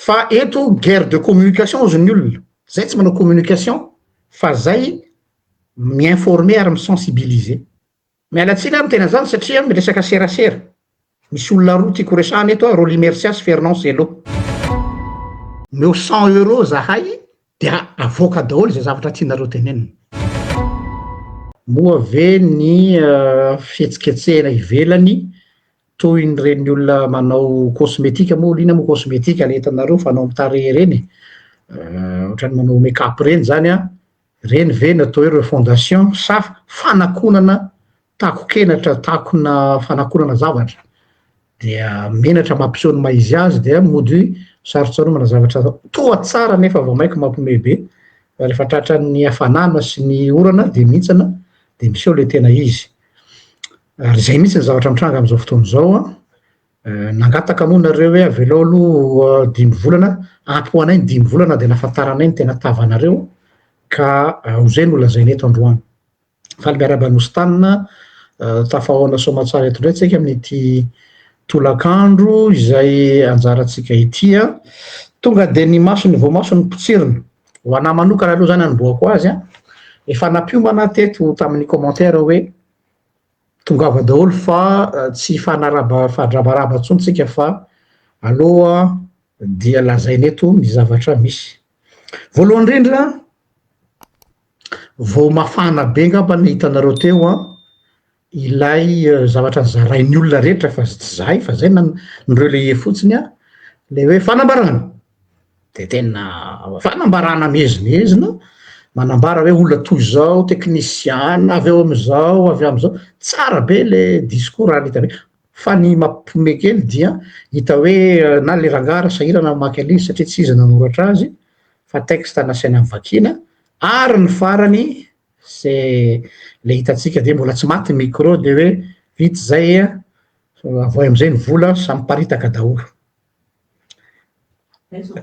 fa eto guerre de communication zany olona zay tsy manao communication fa zay miinformer ary misensibiliser mialatsiny ary tena zany satria miresaka serasera misy olona roa tiako resahana eto a Roly Mercias Fernand Zelo meo 100 € zahay dia avoaka daholo zay zavatra tianareo tenenina moa ve ny fihetsiketsehana ivelany toy ny reny olona manao kosmetika moa lina moa kosmetika le hitanareo fanao am'tarehy reny ohatrany manao make-up reny zany a reny ve natao hoe refondation sa fanakonana takokenatra takona fanakonana zavatra dia menatra mampiseho maizy azy dia mody sarotsaromana zavatra toa tsara nefa vao maika mampiomehy be fa rehefa tratran'ny hafanana sy ny orana de mihitsana de miseho le tena izy ary zay mihitsy ny zavatra mitranga am'izao fotoana zao a nangataka moa nareo hoe avelao aloha 5 volana ampoanay ny 5 volana de nafantaranay ny tena tavanareo ka ho zay no lazainy eto androany fa le miarabanositanina tafahoana somatsara eto ndray tsika amin'ity tolakandro izay anjaratsika ity a tonga de ny masony vao masony potsirina ho ana manokana aloha zany anomboako azy a efa napiomana teto tamin'ny commentaire hoe tongava daholo fa tsy fadrabaraba ntsony tsika fa aloha dia lazainy eto ny zavatra misy voalohany indrindra vao mafana be ngamba ny hitanareo teo a ilay zavatra zarainy olona rehetra fa tsy zahay fa zay nireo le fotsiny a le hoe fanambarana de tena fanambarana mezimezina manambara hoe olona toy zao teknisiana avy eo am'izao avy am'izao tsara be le discours ary hita hoe fa ny mampiomehy kely dia hita hoe na le rangara sahirana mamaky an'izy satria tsy izy nanoratra azy fa texte nasainy amin'ny vakina ary ny farany se le hitatsika de mbola tsy maty micro de hoe vity zay a avoy am'izay ny vola samy paritaka daholo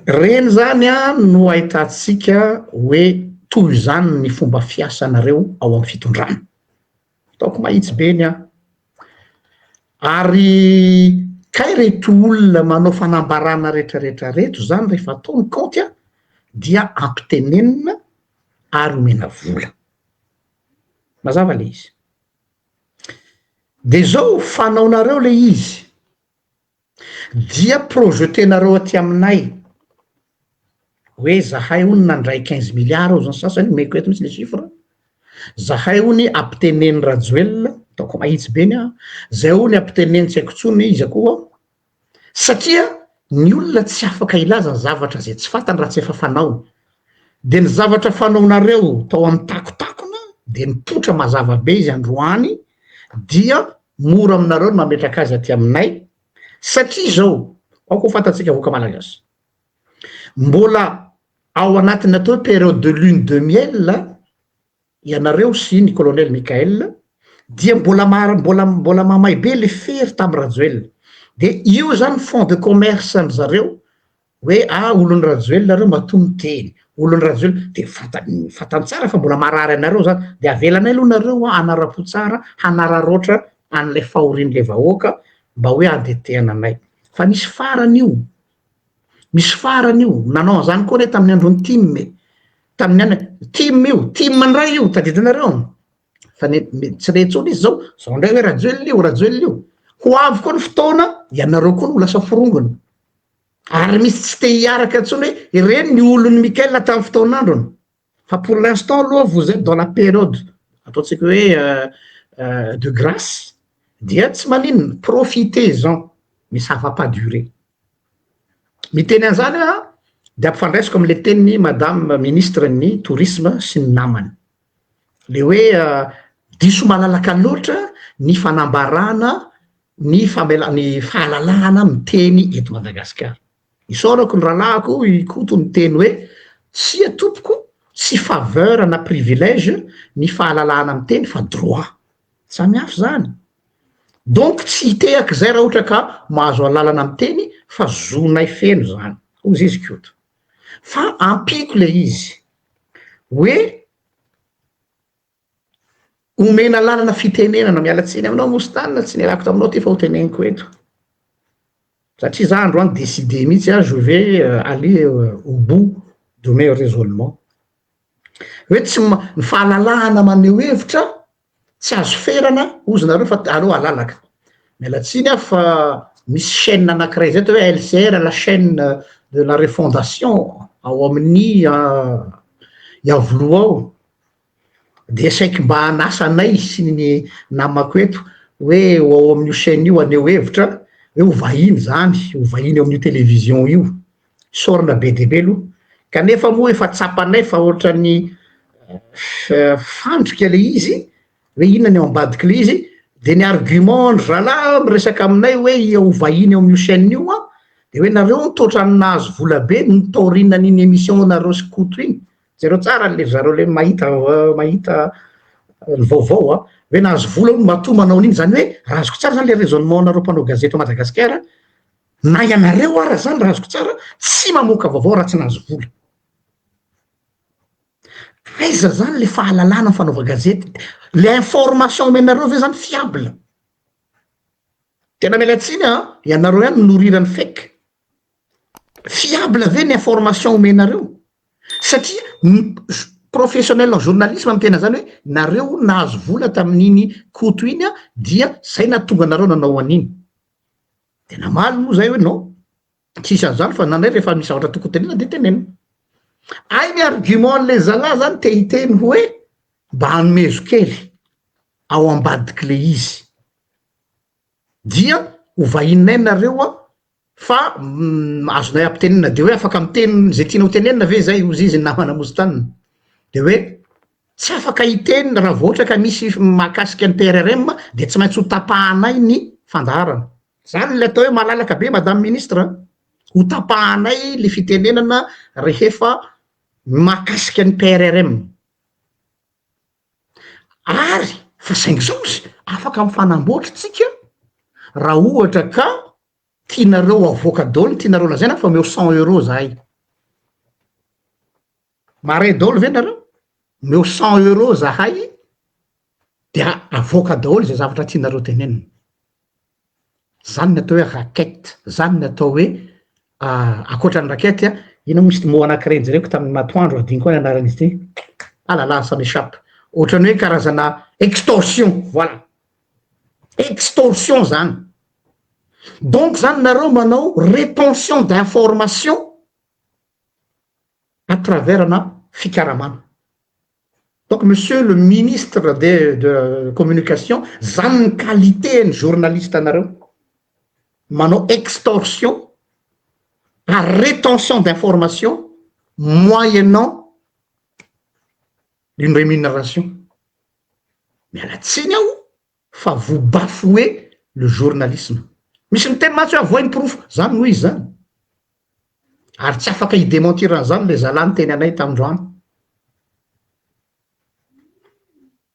reny zany a no ahitatsika hoe toy zany ny fomba fiasanareo ao amin'ny fitondrana ataoko mahitsy be ny a ary kay reto olona manao fanambarana rehetrarehetra reto zany rehefa atao ny kaonty a dia ampitenenina ary omena vola mazava le izy de zao fanaonareo le izy dia projetenareo aty aminay hoe zahay hony nandray 15 milliards ao zany sasany meko eto mitsy le chiffre zahay hony ampiteneny rajoelona ataoko mahitsy be ny a zay hony ampiteneny tsy haiko tsony izy akoa satria ny olona tsy afaka ilaza ny zavatra zay tsy fantany raha tsy efa fanaony de ny zavatra fanaonareo tao amin'ny takotakona de mipotra mazava be izy androany dia mora aminareo ny mametraka azy aty aminay satria zao aoko fantatsika voaka malagasy mbola ao anatin'ny atao période de lune de miel ianareo sy ny colonel Michael dia mbola mamay be le fery tamy rajoelina de io zany fond de commerce ny zareo hoe olon'ny rajoelina reo matony teny olon'ny rajoelina de fantany tsara fa mbola marary anareo zany de avelanay aloha nareo anara-po tsara hanararoatra an'le fahorin'le vahoaka mba hoe andetehana anay fa misy farany io nanao an'izany koa re tamin'ny androny tamin'ny any tim ndray io taditinareo fa tsy retsony izy zao ndray hoe rajoelina io ho avy koa ny fotoana ianareo koa no lasa forongona ary misy tsy te hiaraka ntsony hoe ireny ny olon'ny Mikael tamin'ny fotoanandrony fa pour l'instant aloha vous êtes dans la période ataotsika hoe de grâce dia tsy maninona profitez-en mais ça va pas durer miteny an'izany a de ampifandraisiko am'le teniny madame ministre ny tourisme sy ny namany le hoe diso malalaka loatra ny fanambarana ny fahalalahana miteny eto Madagasikara isaorako ny rahalahako ikoto ny teny hoe tsy atopoko tsy faveur na privilège ny fahalalahana miteny fa droit samy hafa zany donc tsy hitehaka zay raha ohatra ka mahazo alalana miteny fa zonay feno zany ozy izy koto fa ampiko le izy hoe omena lalana fitenenana mialatsiny aminao mosytanina tsy nialako taminao ty fa ho teneniko eto satria za andro any décidé mihitsy je vais aller au bout de mes raisonnements hoe tsy ny fahalalahana maneho hevitra tsy azo ferana ozy nareo fa aleo alalaka mialatsiny a fa misy chaîne anankiray zay atao hoe LCR la chaîne de la refondation ao amin'ny Iavoloha ao de saiky mba anasanay sy ny namako eto hoe ao amin'io chaîne io aneho hevitra hoe hovahiny zany hovahiny eo amin'io télévision io sorina be dia be aloha kanefa moa efa tsapanay fa ohatrany fandrika le izy hoe inona ny ao ambadiky le izy de ny argument ny zalahy miresaka aminay hoe hovahiny eo amin'io chaîne io a de hoe nareo nitotra ny nahazo vola be nitaorina n'iny émission nareo skoto iny zareo tsara le zareo le mahita ny vaovao a hoe nahazo vola matoa manao an'iny zany hoe raha azoko tsara zany le raisonnement nareo mpanao gazety Madagasikara na ianareo ara zany raha azoko tsara tsy mamoaka vaovao raha tsy nahazo vola aiza zany le fahalalana ny fanaova gazety le information omenareo ve zany fiable tena mialatsiny a ianareo ihany norirany fake fiable ve ny information omenareo satria professionnel en journalisme am tena zany hoe nareo nahazo vola tamin'iny koto iny a dia zay natonga anareo nanao an'iny tena maly moa zay hoe non tsisy an'izany fa nanay rehefa misy zavatra tokony tenena de tenena ay ny argument le zalahy zany te hiteny hoe mba hanomeza kely ao ambadiky le izy dia hovahininay nareo a fa azonay ampitenena de hoe afaka miteny zay tiana ho tenenina ve zay ozy izy namana mozitanina de hoe tsy afaka hitenina raha vao ohatra ka misy mahakasiky ny TRRM de tsy maintsy ho tapahanay ny fandaharana zany le atao hoe malalaka be madame ministre ho tapahanay le fitenenana rehefa mahakasika ny PRRM ary fa saingy zao izy afaka mifanamboatra tsika raha ohatra ka tianareo avoaka daholo tianareo lazaina fa omeo 100 € zahay maray daholo ve nareo omeo 100 € zahay dia avoaka daholo zay zavatra tianareo tenenina zany ny atao hoe raquette zany ny atao hoe akoatran'ny raquette a ino misy mo anankiray jereko tamin'ny matoandro adiniko hoe anaran'izy ty alala ça m'échappe ohatrany hoe karazana extorsion voilà extorsion zany donc zany nareo manao rétention d'information à travers na fikaramana donc monsieur le ministre de communication zany ny qualité ny journaliste anareo manao extorsion à rétention d'information moyennant une rémunération mialatsiny ao fa vous bafouez le journalisme misy miteny matsy hoe avoiny proof zany noho izy zany ary tsy afaka hidémentirany le zalahy ny teny anay tamindroany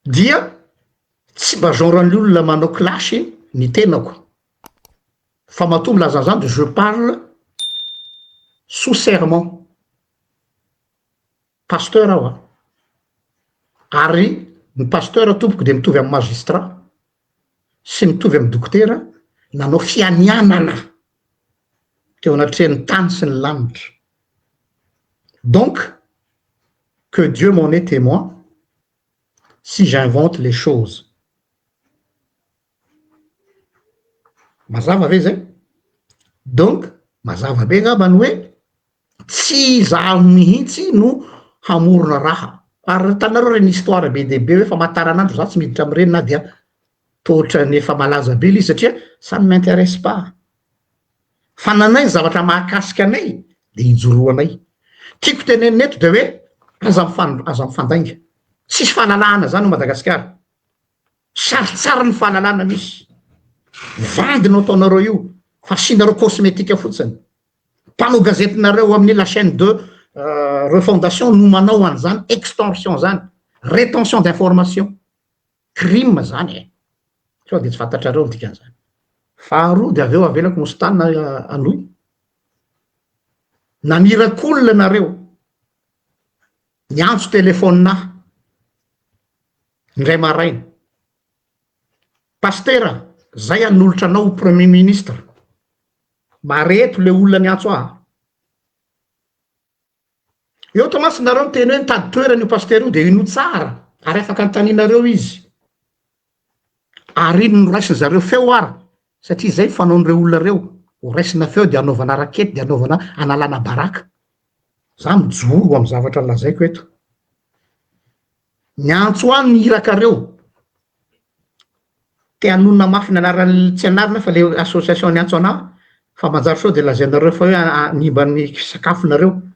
dia tsy mba genren'ny olona manao clashy ny tenako fa matoa milaza zany de je parle sous serment pasteur aho ary ny pasteur tompoko de mitovy amin'ny magistrat sy mitovy amin'ny dokotera nanao fianianana teo anatrehany tany sy ny lanitra donc que Dieu m'en est témoin si j'invente les choses mazava ve zay donc mazava be ngambany hoe tsy zaho mihitsy no hamorona raha ary tanareo reny histoire be dia be hoe fa mataranandro za tsy miditra am'ireny na dia tohatra ny efa malaza be izy satria ça ne m'intéresse pas fa nanay ny zavatra mahakasika anay de hijoroanay tiako tenenina eto de hoe aza mifandainga sisy fahalalahana zany ho Madagasikara saritsara ny fahalalahana misy vandina ataonareo io fa sinareo cosmétique fotsiny mpanao gazetinareo amin'ny la chaîne de refondation no manao an'izany extorsion zany rétention d'information crime zany sao de tsy fantatrareo ny dikan'izany faharoa de aveo avelako mositana anoy namirakolona nareo niantso telefoninahy indray maraina pastera zay an'olotra anao premier ministre mareto le olona nyantso eo tomasy nareo miteny hoe nitady toerany io pasteur io de ino tsara ary afaka antaninareo izy ary ino noraisiny zareo feo ara satria zay fanaon'ireo olona reo ho raisina feo de anaovana rakety de anaovana analana baraka za mijoro amy zavatra lazaiko eto nyantso any ny irakareo te anonona mafy ny anarany tsy anarina fa le association nyantso ana fa manjary sao de lazainareo fa hoe nimbany sakafonareo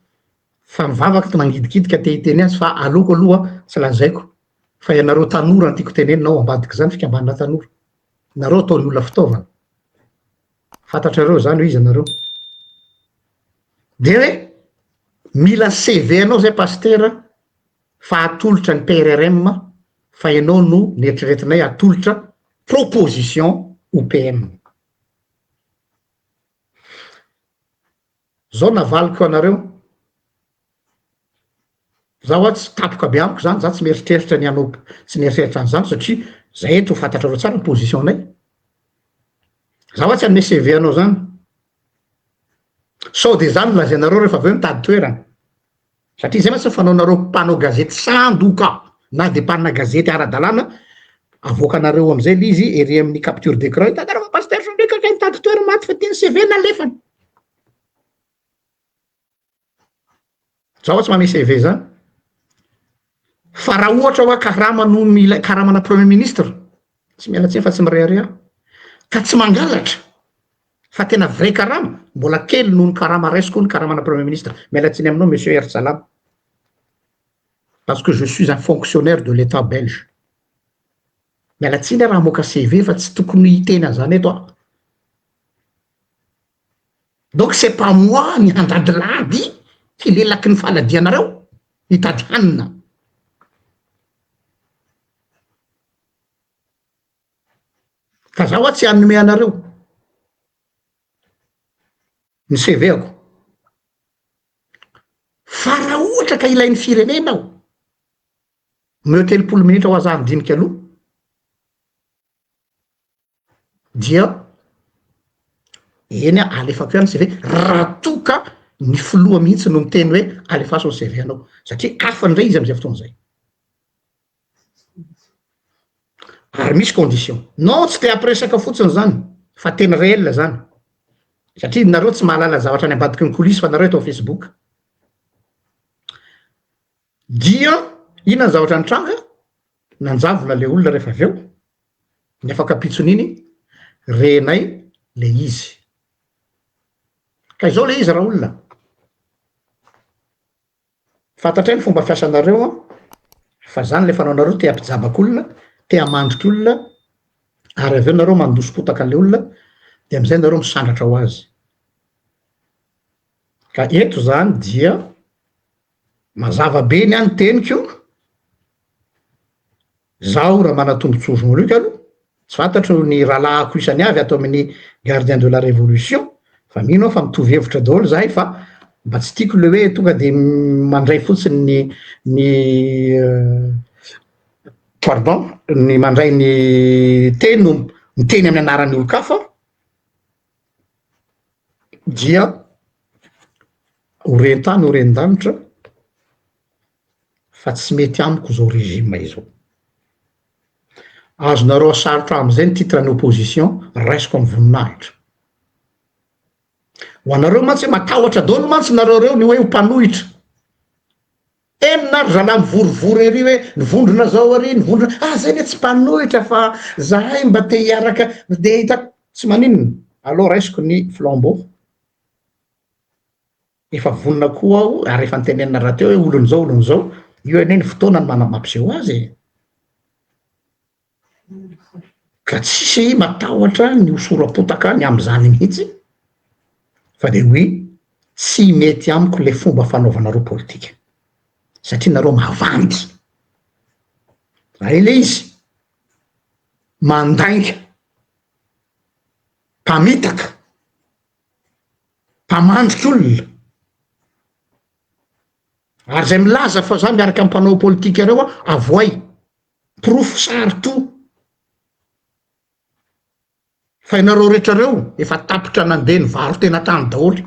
fa mivavaky ty mangidikidika te hiteny azy fa aloko aloha tsy lazaiko fa ianareo tanora no tiako teneninao ambadiky zany fikambanana tanora nareo ataony olona fitaovana fantatrareo zany hoe izy anareo de hoe mila CV anao zay pasteur fa atolotra ny PRRM fa ianao no nieritreretinay atolotra proposition OPM zao navaliko anareo zaho tsy tapoka be amiko zany za tsy mieritreritra ny anao tsy mieritreritra an'izany satria zay eto fantatrareo tsara ny position-nay zaho tsy anome CV anao zany sao de zany lazainareo rehefa aveo mitady toerana satria zay mantsy fanaonareo mpanao gazety sandoka na de mpanina gazety ara-dalàna avoakanareo am'izay le izy ery amin'ny capture d'écran hitanareo fa pasteur Sandrika kay mitady toerana maty fa tiany CV nalefany zaho tsy manome CV zany fa raha ohatra hoa karama no mila karamana premier ministre tsy miala tsiny fa tsy mirearea ka tsy mangalatra fa tena vrai karama mbola kely noho ny karama raisiko ny karamana premier ministre miala tsiny aminao monsieur Ersalam parce que je suis un fonctionnaire de l'état belge miala tsiny raha moka CV fa tsy tokony hiteny an'izany eto donc c'est pas moi ny andadilady hilelaky ny faladianareo hitady hanina ka zaho tsy hanome anareo ny CV-ako fa raha ohatra ka ilain'ny firenenao meo telopolo minitra ho aza andinika aloha dia eny alefako ihany CV raha toka ny filoha mihitsy no miteny hoe alefaso ny CV anao satria afandray izy am'izay fotoana zay ary misy condition non tsy te ampiresaka fotsiny zany fa teny réel zany satria nareo tsy mahalala zavatra ny ambadiky ny coulisse fa nareo atao Facebook dia inona ny zavatra nitranga nanjavona le olona rehefa aveo ny afaka pitson'iny renay le izy ka izao le izy raha olona fantatray ny fomba fiasanareo fa zany le fanaonareo te ampijabak'olona te amandriky olona ary aveo nareo mandoso-potaka an'le olona de am'izay nareo misandratra ho azy ka eto zany dia mazava be ny any teniko zaho raha manatombontsoro molika aloha tsy fantatro ny rahalahako isany avy atao amin'ny gardien de la révolution fa mino fa mitovy hevitra daholo zahay fa mba tsy tiako le hoe tonga de mandray fotsiny ny pardon ny mandray ny teny no miteny amin'ny anaran'ny olo-kafa dia horentany horen-danitra fa tsy mety amiko zao régime izao azonareo asarotra am'izay ny titre ny opposition raisiko amy voninahitra ho anareo mantsy matahotra daholo mantsy nareo reo ny hoe ho mpanohitra eninary zalahy mivorivory ery hoe nivondrona zao ary nivondrona zay le tsy mpanohitra fa zahay mba te hiaraka de hitako tsy maninona aloha raisiko ny flambeau efa vonona koa aho ary efa nitenenina raha teo hoe olon'izao io ene ny fotoana ny mampiseho azy ka tsisy matahotra ny hosoram-potaka ny am'izany mihitsy fa de hoe tsy mety amiko le fomba fanaovanareo politika satria nareo mavandy le izy mandainga mpamitaka mpamandriky olona ary zay milaza fa za miaraka amy mpanao politika reo avoay profo sary to fa ianareo rehetrareo efa tapitra nandeha ny varo tena tany daholy,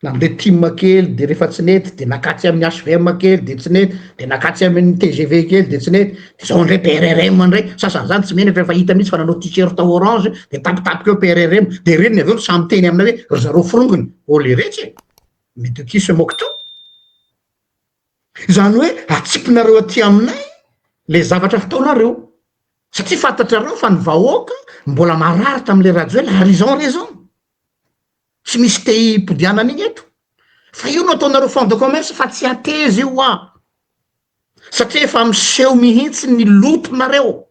nandeha Tim kely de rehefa tsy nety de nakatsy amin'ny HVM kely de tsy nety de nakatsy amin'ny TGV kely de tsy nety de zao ndray PRRM ndray sasan'izany tsy menatra efa hita mihitsy fa nanao t-shirt orange de tapitapika eo PRRM de reny aveo samy teny aminay hoe ry zareo forongony le retsy mais de qui se moque-t-on zany hoe atsipinareo aty aminay le zavatra fataonareo satria fantatrareo fa ny vahoaka mbola marary tam'le radio la raison tsy misy te hipodianana eto fa io no ataonareo fond de commerce fa tsy ateza io satria efa miseho mihitsy ny lotonareo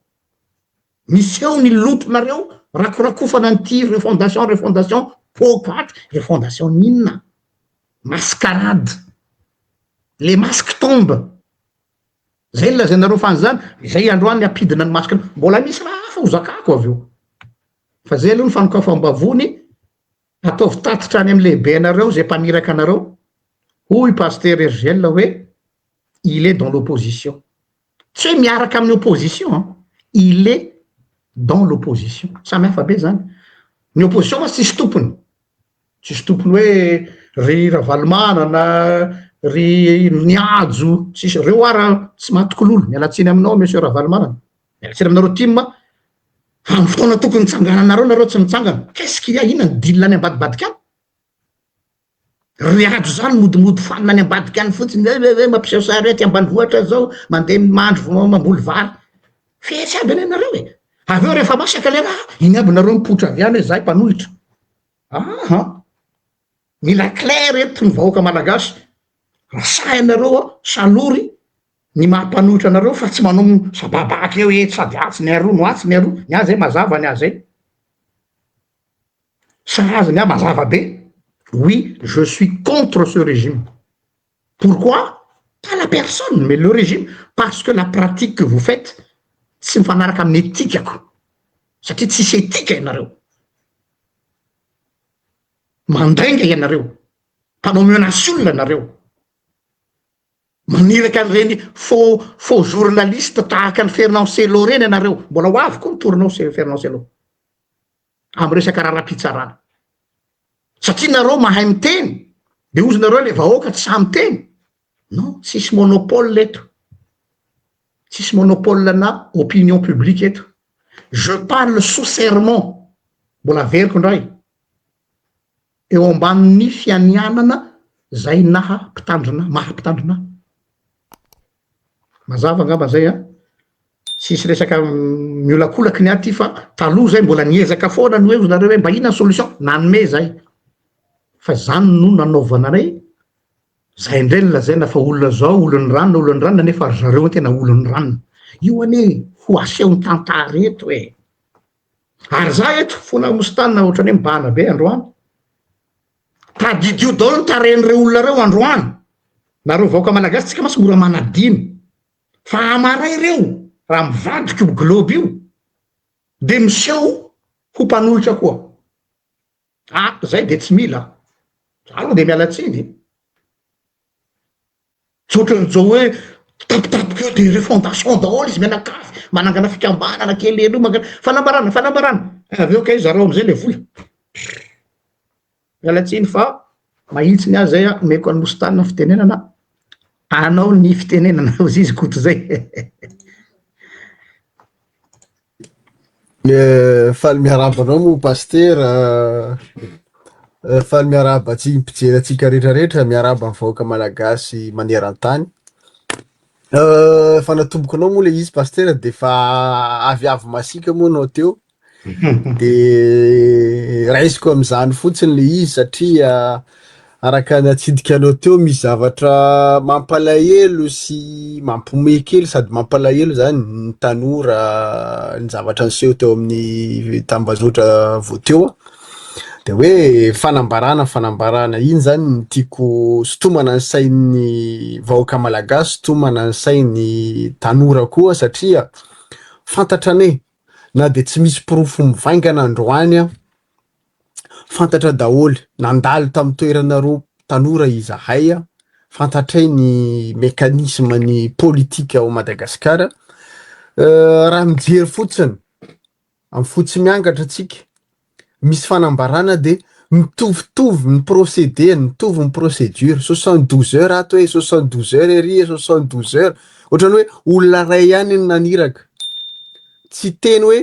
miseho ny lotonareo rakorakofana nyty refondation pôpatra refondation ninona mascarade le masque tombe zay lazanareo fan'zany zay androany apidina ny masque mbola misy raha hafa ho zakako avy eo fa zay aloha ny fanokafam-bavony ataovy tatitra any am'lehibe anareo zay mpaniraka anareo hoy pasteur Ergel hoe il est dans l'opposition tsy hoe miaraka amin'ny opposition il est dans l'opposition samy hafa be zany ny opposition mas tsisy tompony hoe ry Ravalomanana ry niajo tsisy reo ara tsy mahatokololo mialatsiny aminao monsieur Ravalomanana mialatsiny aminareo Tim amin'ny fotoana tokony mitsangana anareo nareo tsy mitsangana qu'est-ce qu'il y a ina ny dilina any ambadibadika any riajo zany modimody fanina any ambadika any fotsiny hoe mampiseho sary ty ambanivohitra zao mandeha mandro mamboly vary fetsy aby any anareo aveo rehefa masaka le raha iny aby nareo mipotra avy any hoe zahay mpanohitra mila clair eto ny vahoaka malagasy rasay anareo salory ny mahampanohitra anareo fa tsy manao sababaky eo eto sady atsy ny aroa no atsy ny aroa ny azy mazava ny azy sahazany mazava be oui je suis contre ce régime pourquoi pas la personne mais le régime parce que la pratique que vous faites tsy mifanaraka amin'ny etikako satria tsisy etika ianareo mandainga ianareo mpanao menace olona nareo maniraka reny faux journaliste tahaka ny Fernand Sello reny ianareo mbola ho avy koa mitorinao Fernand Sello amy resaka raharaham-pitsarana satria nareo mahay miteny de ozy nareo le vahoaka tsy samy teny non tsisy monopole eto tsisy monopole na opinion publique eto je parle sous serment mbola veriko ndray eo ambanin'ny fianianana zay mahampitandrina mazava angamba zay tsisy resaka miolakolaky ny aty fa taloha zay mbola niezaka foana ny hoe ozy nareo hoe mba ina solution nanome zay fa zany no nanaovananay zay ndray lazaina fa olona zao olon'ny ranona nefa ry zareo tena olon'ny ranona io ane ho aseho ny tantara eto ary za eto fona mostanina ohatrany hoe mibahana be androany tadidio daholo ny taren'ireo olona reo androany nareo vahoaka malagasy tsika masy mora manadiny fa amaray reo raha mivadika io globe io de miseho ho mpanohitra koa zay de tsy mila aloha de mialatsiny tsotranyzao hoe tapitapika eo de refondation daholo izy mianakafy manangana fikambanana kely elo fanambarana aveo ka zareo amizay le vola mialatsiny fa mahitsy ny azy zay omeko any mostanina fitenenana anao ny fitenenana ozy izy koto zay faly miaraba anao mo pasteur faly miaraba tsy mpijery atsika rehetrarehetra miaraba ny vahoaka malagasy maneran-tany fa natomboko anao moa le izy pasteur de fa aviavy masika moa anao teo de raisiko am'izany fotsiny le izy satria araka natsidika anao teo misy zavatra mampalahelo sy mampiomehy kely sady mampalahelo zany ny tanora ny zavatra niseho teo amin'ny tambazotra vo teo de hoe fanambarana iny zany ny tiako sotomana ny sain'ny vahoaka malagasy sotomana ny sain'ny tanora koa satria fantatra ane na de tsy misy pirofo mivaingana androany fantatra daholy nandalo tamy toerana roa tanora izahay fantatray ny mekanisme ny politika ao Madagasikara raha mijery fotsiny amin'ny fotsy miangatra atsika, misy fanambarana de mitovitovy ny procédé, mitovy ny procédure, 72 heures ato hoe 72 heures ery, 72 heures. Ohatrany hoe olona ray ihany ny naniraka. Tsy teny hoe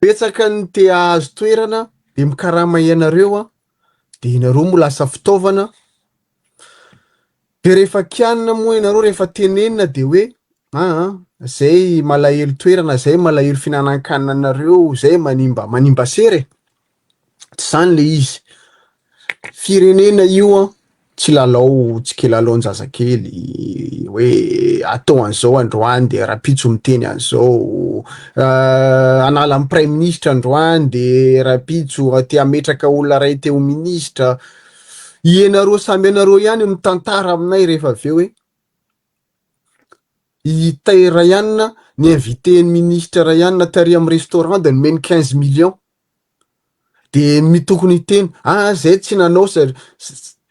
betsaka ny te ahazo toerana de mikarama ianareo de ianareo mo lasa fitaovana. De rehefa kianina moa ianareo, rehefa tenenina de hoe zay malahelo toerana, zay malahelo finanan-kanina anareo, zay manimba sery. Tsy zany le izy. Firenena io tsy lalao, tsy ke lalaon-jazakely hoe atao an'izao androany de rapitso miteny an'izao, anala amin'ny prime ministre androany de rapitso te hametraka olona ray teo ministra. Ianareo samby ianareo ihany mitantara aminay rehefa avy eo hoe Rayanina ny invité-ny ministre Rayanina tary amin'ny restaurant de nomeny 15 millions. De mitokony teny zay tsy nanao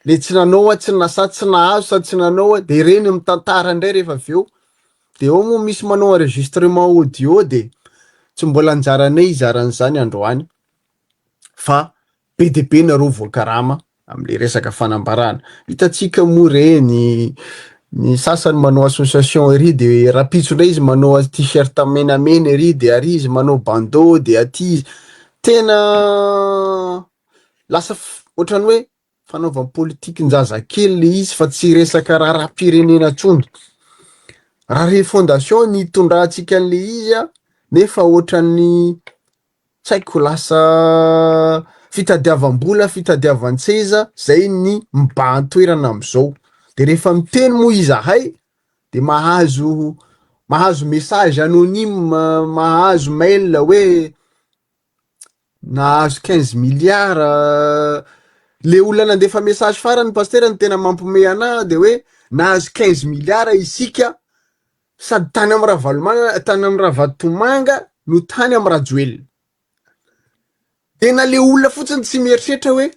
le tsy nanao tsy nasa tsy nahazo sady tsy nanao de reny mitantara indray rehefa avy eo. De eo moa misy manao enregistrement audio de tsy mbola anjaranay izaran'izany androany fa be de be nareo voakarama am'le resaka fanambarana. Hitatsika moa reny ny sasany manao association ery de rapitso indray izy manao t-shirt menamena ery de ary izy manao bandeau de aty izy tena lasa ohatrany hoe fanaovana politikin-jazakely le izy fa tsy resaka raharaham-pirenena tsony. Raha fondation ny tondrahantsika an'le izy nefa ohatran'ny tsy haiko lasa fitadiavam-bola, fitadiavan-tseza zay ny mibahan-toerana am'izao. De rehefa miteny moa izahay de mahazo message anonyme, mahazo mail hoe nahazo 15 milliards. Le olona nandefa message farany pasteur ny tena mampome anahy de hoe nahazo 15 milliards isika sady tany amin'ny Ravalomanga, tany amin'ny Ravatomanga no tany amin'ny Rajoelina. Tena le olona fotsiny tsy mieritreritra hoe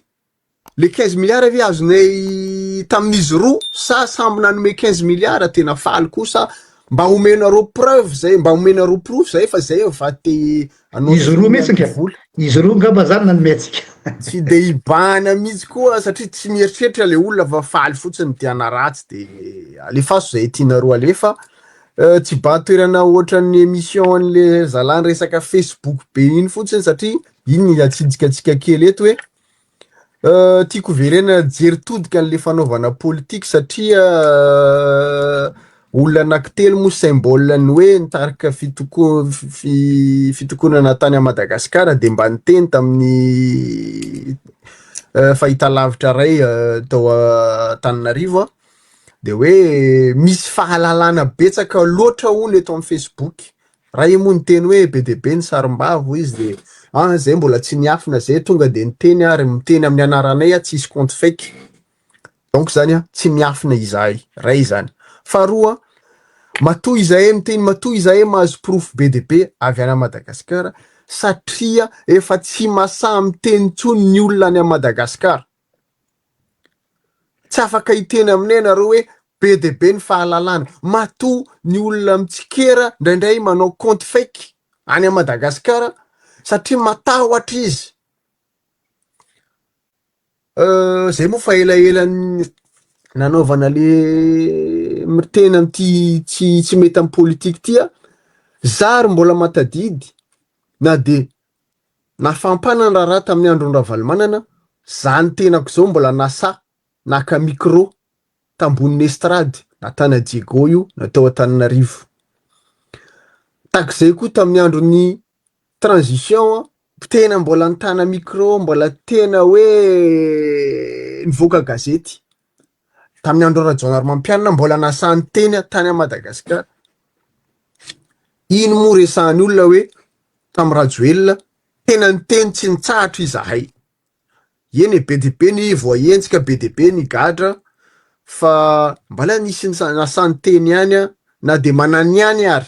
le 15 milliards ve azonay tamin'izy roa sa samby nanome 15 milliards tena faly kosa mba omenareo preuve zay, mba omenareo proof zay fa zay efa te izy roa mihitsy nga vola, izy roa ngamba zany nanometsika. Tsy de ibana mihitsy koa satria tsy mieritreritra le olona fa faly fotsiny tiana ratsy de alefaso zay tianareo alefa. Tsy bahatoerana ohatran'ny émission an'le zalany resaka Facebook be iny fotsiny satria iny atsidikatsika kely eto hoe tiako verena jery todika an'le fanaovana politika satria olona anankitelo moa symbole ny hoe nitarika fitokonana tany a Madagasikara de mba niteny tamin'ny fahitalavitra ray tao Antananarivo de hoe misy fahalalana betsaka loatra hono eto amin'ny Facebook. Raha moa niteny hoe be de be ny sarim-bavo izy de zay mbola tsy niafina zay tonga de niteny ary miteny amin'ny anaranay tsisy compte fake. Donc zany tsy miafina izahay, ray zany. Faharoa, matoa izahay miteny matoa izahay mahazo proof be de be avy any Madagasikara satria efa tsy masaha miteny tsony ny olona any Madagasikara. Tsy afaka hiteny aminay nareo hoe be de be ny fahalalana. Matoa ny olona mitsikera ndraindray manao compte fake any Madagasikara satria matahotra izy. Zay moa fa elaelany nanaovana le miteny amty tsy mety amin'ny politika tia zary mbola matadidy na de nafampana ny raharaha tamin'ny andron'ny Ravalomanana zany tenako zao mbola nasa naka micro tambonin'ny estrady natana Diego io natao Antananarivo. Takizay koa tamin'ny andron'ny transition tena mbola nitana micro, mbola tena hoe nivoaka gazety. Tamin'ny andro Rajaonary Mampianina mbola nasany teny tany a Madagasikara. Iny moa resahany olona hoe tamin'ny Rajoelina tena niteny tsy nitsahatra izahay. Eny be de be ny voahentsika, be de be ny gadra fa mbala nisy nasany teny ihany na de manany ihany ary.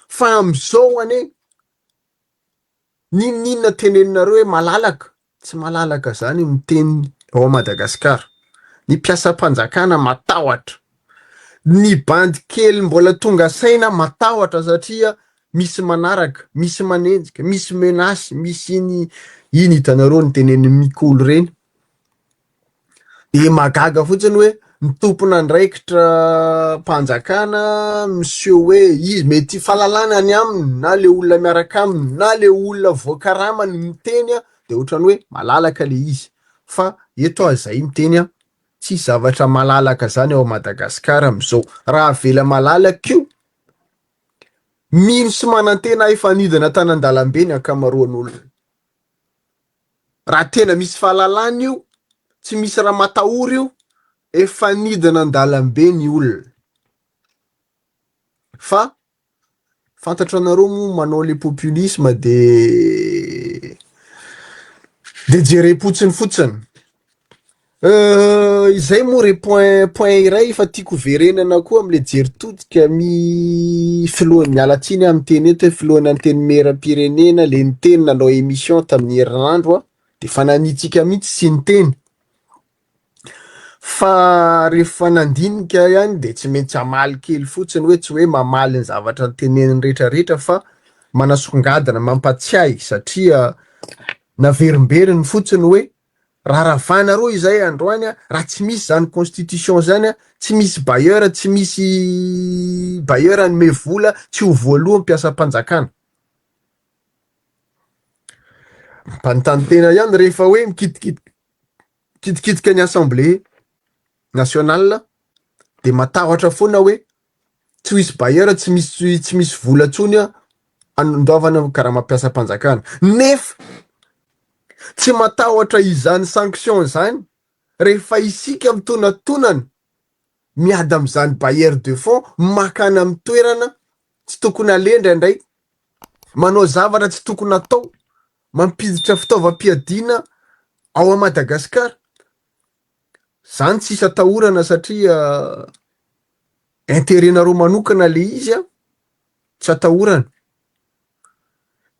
Fa am'izao ane ninona teneninareo hoe malalaka, tsy malalaka zany miteny ao Madagasikara. Ny mpiasam-panjakana matahotra, ny bandy kely mbola tonga saina matahotra satria misy manaraka, misy manenjika, misy menasy, misy iny hitanareo ny teneny mikolo reny. De magaga fotsiny hoe ny tompon'andraikitra mpanjakana monsieur hoe izy mety fahalalana any aminy na le olona miaraka aminy na le olona voakaramany miteny de ohatrany hoe malalaka le izy. Fa eto zay miteny tsy zavatra malalaka zany ao Madagasikara amizao. Raha avela malalaka io, mino sy manantena efanidina tanàn-dalambe ny ankamaroan'olona. Raha tena misy fahalalana io, tsy misy raha matahory io, efa nidina an-dalambe ny olona. Fa fantatra anareo moa manao le populisme de jerem-potsiny. Izay moa re point iray fa tiako verenana koa amle jeritodika filohan'ny mialatsiny amin'ny teny eto hoe filohan'ny anteny meram-pirenena le niteny nanao émission tamin'ny herinandro de fa nanitsika mihitsy sy niteny. Fa rehefa nandinika ihany de tsy maintsy amaly kely fotsiny hoe tsy hoe mamaly ny zavatra teneniny rehetrarehetra fa manasongadina mampatsiahy satria naverimberiny fotsiny hoe raha ravanareo izay androany raha tsy misy zany constitution zany tsy misy bailleur, tsy misy bailleur anome vola tsy ho voalohany mpiasam-panjakana. Mpanontany tena ihany rehefa hoe mikitikitika ny assemblée nationale de matahotra foana hoe tsy misy bailleur, tsy misy vola tsony anondovana karaha mampiasa mpanjakana. Nefa tsy matahotra izany sanction zany rehefa isika mitonantonana miady am'zany bailleur de fonds makana amin'ny toerana tsy tokony alendra indray, manao zavatra tsy tokony atao, mampiditra fitaovam-piadina ao a Madagasikara. Zany tsisy atahorana satria intérêt-nareo manokana le izy tsy atahorana.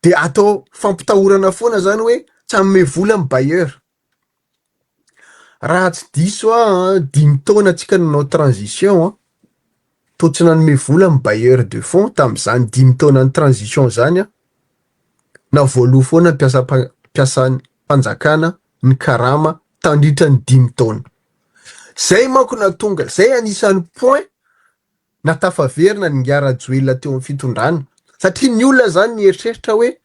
De atao fampitahorana foana zany hoe tsy hanome vola amin'ny bailleur. Raha tsy diso 5 taona tsika nanao transition to tsy nanome vola amin'ny bailleur de fonds tam'zany 5 taona ny transition zany na voaloha foana mpiasan'ny mpanjakana ny karama tandritra ny 5 taona. Zay manko natonga, zay anisan'ny point natafaverina ny Ngara-Joelina teo amin'ny fitondrana satria ny olona zany nieritreritra hoe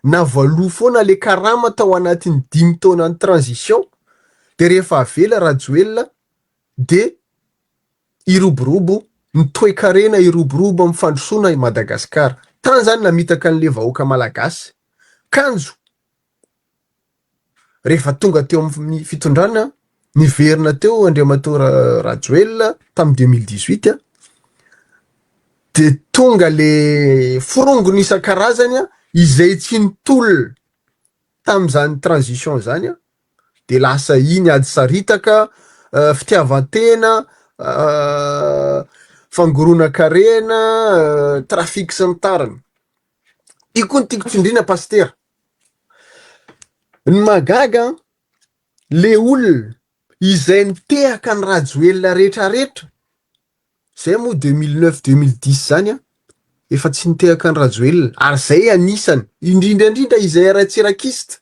na voaloha foana le karama tao anatin'ny 5 taona ny transition de rehefa avela Rajoelina de iroborobo ny toe-karena iroborobo amin'ny fandrosoana i Madagasikara. Tany zany namitaka an'le vahoaka malagasy kanjo. Rehefa tonga teo amin'ny fitondrana niverina teo Andriamatoa Rajoelina tamin'ny 2018 de tonga le forongony isan-karazany izay tsy nitolona tam'zany transition zany de lasa iny ady saritaka, fitiavan-tena, fangorona-karena, trafiky sy ny tariny. Io koa ny tiako tsindriana Pasteur. Ny magaga le olona izay nitehaka ny Rajoelina rehetrarehetra zay moa 2009-2010 zany efa tsy nitehaka ny Rajoelina ary zay anisany indrindrandrindra izay ratsirakista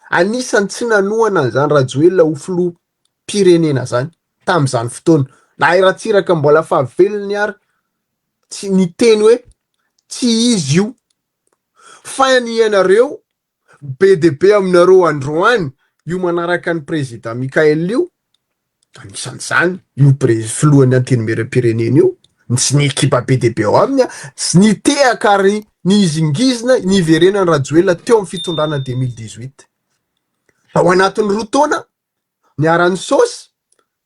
anisany tsy nanoana zany Rajoelina ho filoham-pirenena zany tam'zany fotoana. Na iratsiraka mbola fahavelony ary tsy niteny hoe tsy izy io fa ny ianareo be de be aminareo androany io manaraka ny président Mikael io anisan'izany io filohan'ny anteny meram-pirenena io tsy niekipa be de be ao aminy sy nitehaka ary nizingizina niverenany Rajoelina teo amin'ny fitondrana 2018. Ao anatin'ny roa taona niara-ny sosy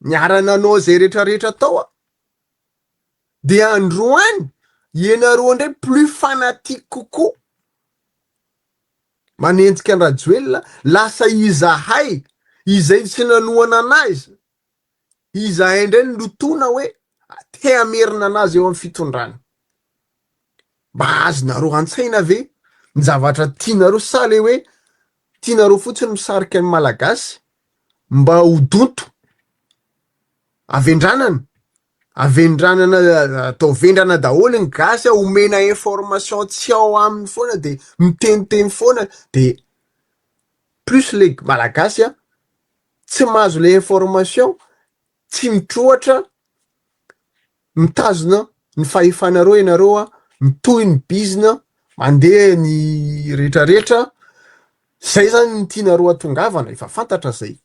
niara-nanao zay rehetrarehetra tao de androany ianareo ndray plus fanatique kokoa manenjika ny Rajoelina lasa izahay izay tsy nanoana anazy izahay indray ny lotona hoe te amerina anazy eo amin'ny fitondrana. Mba azonareo an-tsaina ve ny zavatra tianareo sa le hoe tianareo fotsiny misarika ny malagasy mba ho donto avendranana avendranana atao vendrana daholo ny gasy omena information tsy ao aminy foana de miteniteny foana de plus le malagasy tsy mahazo le information tsy mitrohatra mitazona ny fahefanareo ianareo mitohy ny bizina mandeha ny rehetrarehetra zay zany ny tianareo atongavana efa fantatra zay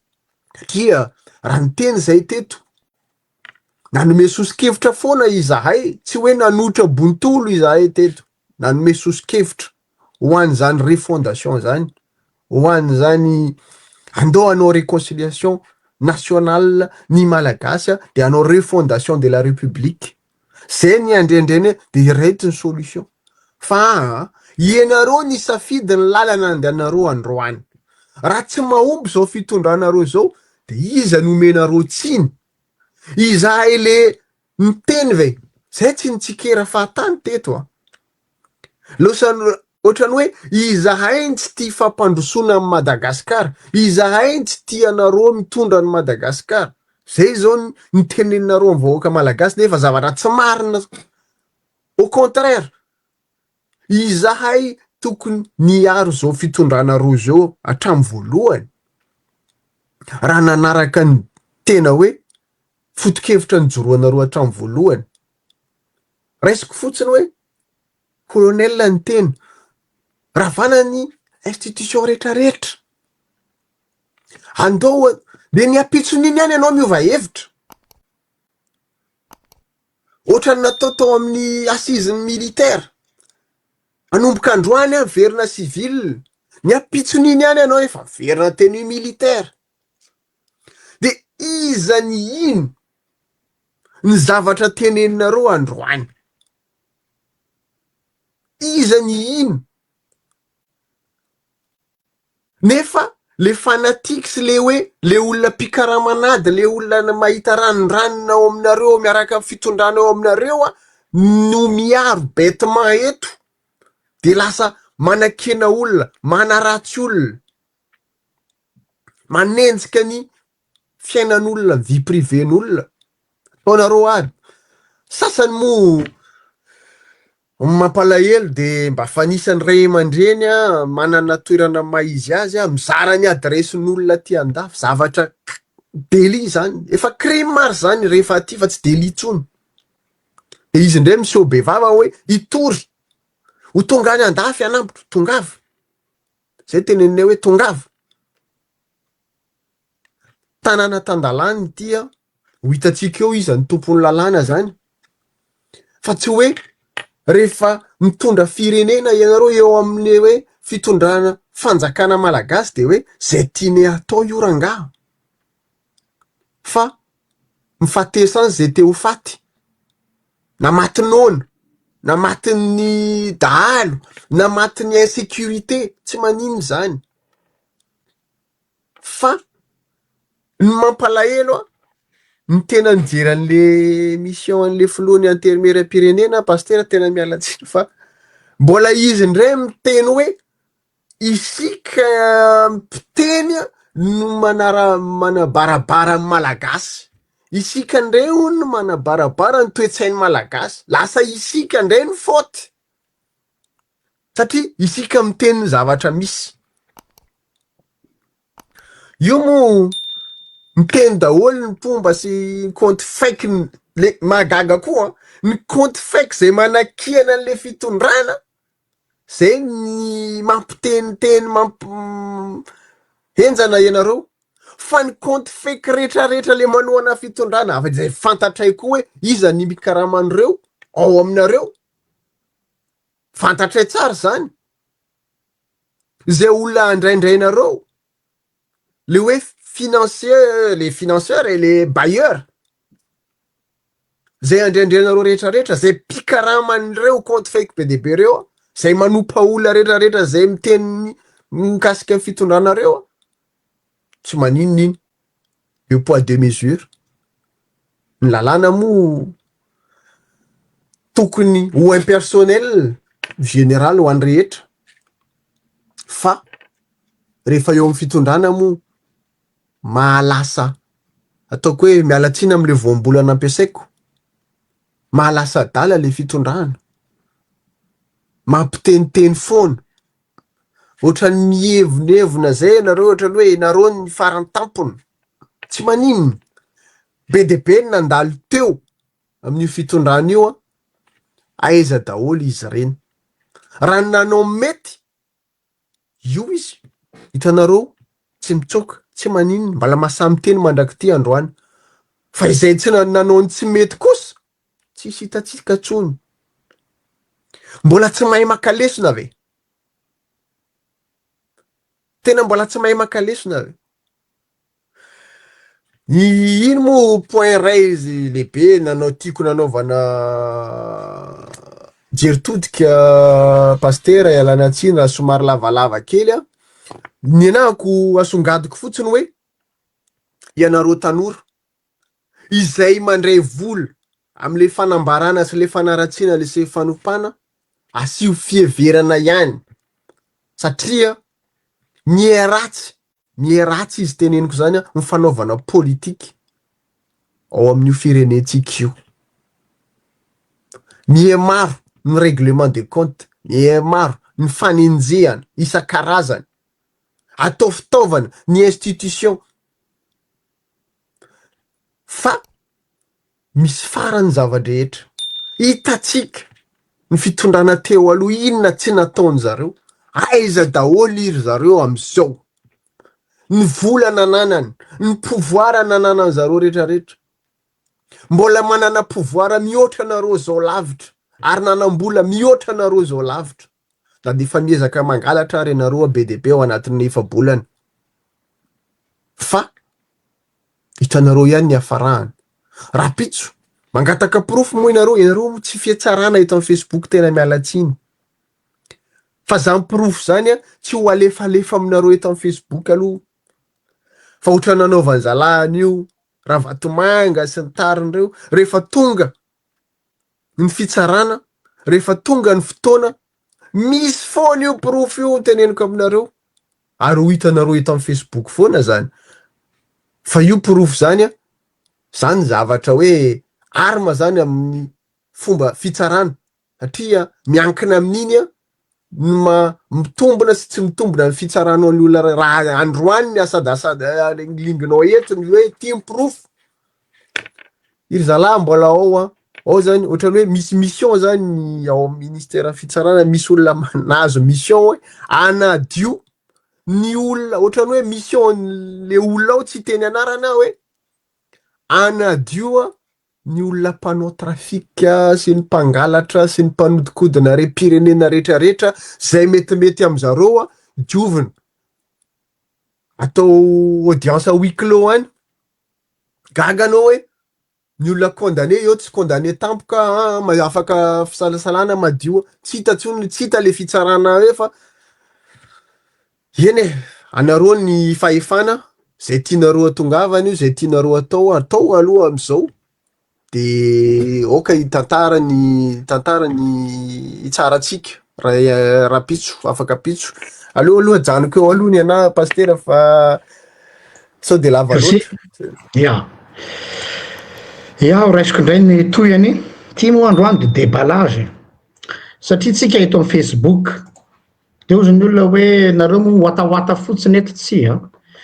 satria raha ny teny zay teto nanome sosikevitra foana izahay tsy hoe nanotra bontolo izahay teto nanome sosikevitra ho an'izany refondation zany ho an'izany andao hanao réconciliation nationale ny malagasy de hanao refondation de la république zay ny andrendreny de irety ny solution fa ianareo ny safidy ny lalana andehanareo androany raha tsy mahomby zao fitondranareo zao de iza nomenareo tsiny izahay le miteny ve zay tsy nitsikera fahatany teto losany ohatrany hoe izahay tsy tia fampandrosoana amin'ny Madagasikara izahay tsy tianareo mitondra ny Madagasikara zay zao ny teneninareo amin'ny vahoaka malagasy nefa zavatra tsy marina au contraire izahay tokony niaro zao fitondranareo zao hatramin'ny voalohany raha nanaraka ny tena hoe foto-kevitra ny joroanareo hatramin'ny voalohany raisiko fotsiny hoe colonel ny teny ravana ny institution rehetrarehetra andao de ny apitson'iny ihany ianao miova hevitra ohatra ny natao tao amin'ny assise militaire anomboka androany verina civil ny apitson'iny ihany ianao efa verina teny militaire de iza ny ino ny zavatra teneninareo androany iza ny ino nefa le fanatique sy le hoe le olona pikaramanady le olona mahita ranondranona ao aminareo miaraka amin'ny fitondrana ao aminareo no miaro bêtement eto de lasa manakena olona manaratsy olona manenjika ny fiainan'olona vie privén'olona ataonareo aby sasany mo mampalahelo de mba fanisany ray aman-dreny manana toerana maizy azy mizara ny adresin'olona ty andafy zavatra délit zany efa crime maro zany rehefa aty fa tsy délit tsony de izy ndray miseho bevava hoe itory ho tonga any andafy anambotro tongava zay tenenina hoe tongava tanàna tandalany tia ho hitatsika eo iza ny tompon'ny lalàna zany fa tsy hoe rehefa mitondra firenena ianareo eo amin'ny hoe fitondrana fanjakana malagasy de hoe zay tiany atao io rangaha fa mifatesany zay te ho faty na matinona na matin'ny dahalo na matin'ny insécurité tsy manino zany fa ny mampalahelo ny tena nijery an'le mission an'le filohan'ny anterimeram-pirenena pastera tena mialatsiny fa mbola izy ndray miteny hoe isika mpiteny no manabarabara ny malagasy isika ndray no manabarabara ny toetsain'ny malagasy lasa isika ndray ny faute satria isika miteny ny zavatra misy io mo miteny daholo ny mpomba sy compte fake le magaga koa ny compte fake zay manakiana an'le fitondrana zay ny mampiteniteny henjana ianareo fa ny compte fake rehetrarehetra le manoana fitondrana afa zay fantatray koa hoe iza ny mikaraman'ireo ao aminareo fantatray tsara zany zay olona andraindrainareo le hoe financier les financeurs et les bailleurs zay andrendrenareo rehetrarehetra zay pikaraman'ireo compte fake be dehibe reo zay manompa olona rehetrarehetra zay miteny mikasika fitondranareo tsy maninonino eo poids de mesure ny lalàna mo tokony ho impersonnel général ho any rehetra fa rehefa eo amin'ny fitondrana mo mahalasa ataoko hoe mialatsiny am'le voambolana ampiasaiko mahalasa dala le fitondrana, mampiteniteny foana, ohatrany mievonevona zay nareo, ohatrany hoe nareo ny farany tampony, tsy maninona. Be de be nandalo teo amin'io fitondrana io a, aiza daholo izy reny. Raha ny nanao mety, io izy, hitanareo, tsy mitsoka, tsy maninona, mbala masamy teny mandrakity androany. Fa izay tsy nanao ny tsy mety kosa, tsisy hitatsika tsony. Mbola tsy mahay maka lesona ve? Tena mbola tsy mahay maka lesona ve? Ino mo point ray izy lehibe nanao tiako nanaovana jeritodika pastera ialana tsiny raha somary lavalava kely a. Ny anahako asongadiko fotsiny hoe ianareo tanora izay mandray vola am'le fanambarana sy le fanaratsiana le se fanomپana, asio fieverana ihany satria mieratsy izy teneniko zany a, ny fanaovana politika ao amin'io firenetsika io. Maro ny règlement de compte, maro ny fanenjehana isan-karazany, atao fitaovana ny institution. Fa misy farany zava-drehetra hitatsika ny fitondrana teo aloha, inona tsy nataony zareo, aiza daholo iry zareo am'izao. Ny vola nananany, ny pouvoir nananany zareo rehetrarehetra, mbola manana pouvoir mihoatra nareo zao lavitra, ary nanam-bola mihoatra nareo zao lavitra. Da defa miezaka mangalatra ary nareo be de be ao anatin'ny efa-bolana. Fa hitanareo ihany ny hafarahany. Rapitso, mangataka proof moa ianareo tsy fiatsarana eto amin'ny Facebook tena mialatsiny. Fa zany proof zany a, tsy ho alefalefa aminareo eto amin'ny Facebook aloha. Fa ohatrany nanaovan'ny zalahany io, Ravatomanga sy ny tariny reo, rehefa tonga ny fitsarana, rehefa tonga ny fotoana, misy foana io proof io teneniko aminareo, ary ho hitanareo eto amin'ny Facebook foana zany. Fa io proof zany a, zany zavatra hoe arma zany amin'ny fomba fitsarana, satria miankina amin'iny a mitombona sy tsy mitombona ny fitsaranao ny olona raha androany ny asadasada linginao eto ny hoe team proof. Iry zalahy mbola ao zany ohatrany hoe misy mission zany ao amin'ny ministère fitsarana, misy olona nahazo mission hoe anadio ny olona, ohatrany hoe mission le olona ao tsy teny anarana hoe anadio ny olona mpanao trafika sy ny mpangalatra sy ny mpanodikodina pirenena rehetrarehetra zay metimety am'zareo diovina atao audience à huis clos any. Gaganao hoe ny olona condamné eo tsy condamné tampoka afaka fisalasalana madio, tsy hita le fitsarana hoe fa eny anareo ny fahefana zay tianareo atongavana io, zay tianareo atao aloha am'izao. De oka tantara ny tsaratsika rapitso, afaka pitso. Aloha janiko eo aloha ny ana pastera fa sao de lava loatra. Ya raisiko indray ny toyany, tia moa androany de déballage, satria tsika eto amin'ny Facebook de ozy ny olona hoe nareo moa hoatahoata fotsiny eto tsy a.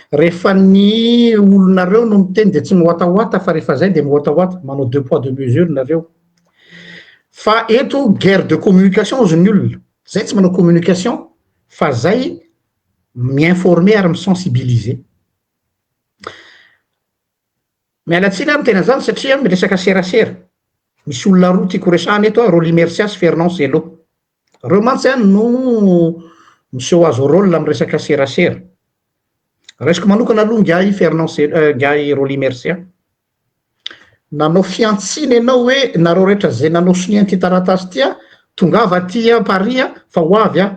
Rehefa ny olonareo no miteny de tsy mihoatahoata, fa rehefa zay de mihoatahoata, manao deux poids deux mesures nareo. Fa eto guerre de communication ozy ny olona, zay tsy manao communication fa zay mi-informer ary mi-sensibiliser. Mialatsiny amin'ny tena zany satria miresaka serasera. Misy olona roa tiako resahana eto a, Roly Mercia sy Fernand Zelo. Reo mantsy any no miseho azo rôle amin'ny resaka serasera. Raisiko manokana aloha ngiahy Fernand ngiahy Roly Mercia. Nanao fiantsiny ianao hoe nareo rehetra zay nanao sonia ty taratasy tia, tongava aty a Paris a, fa ho avy a.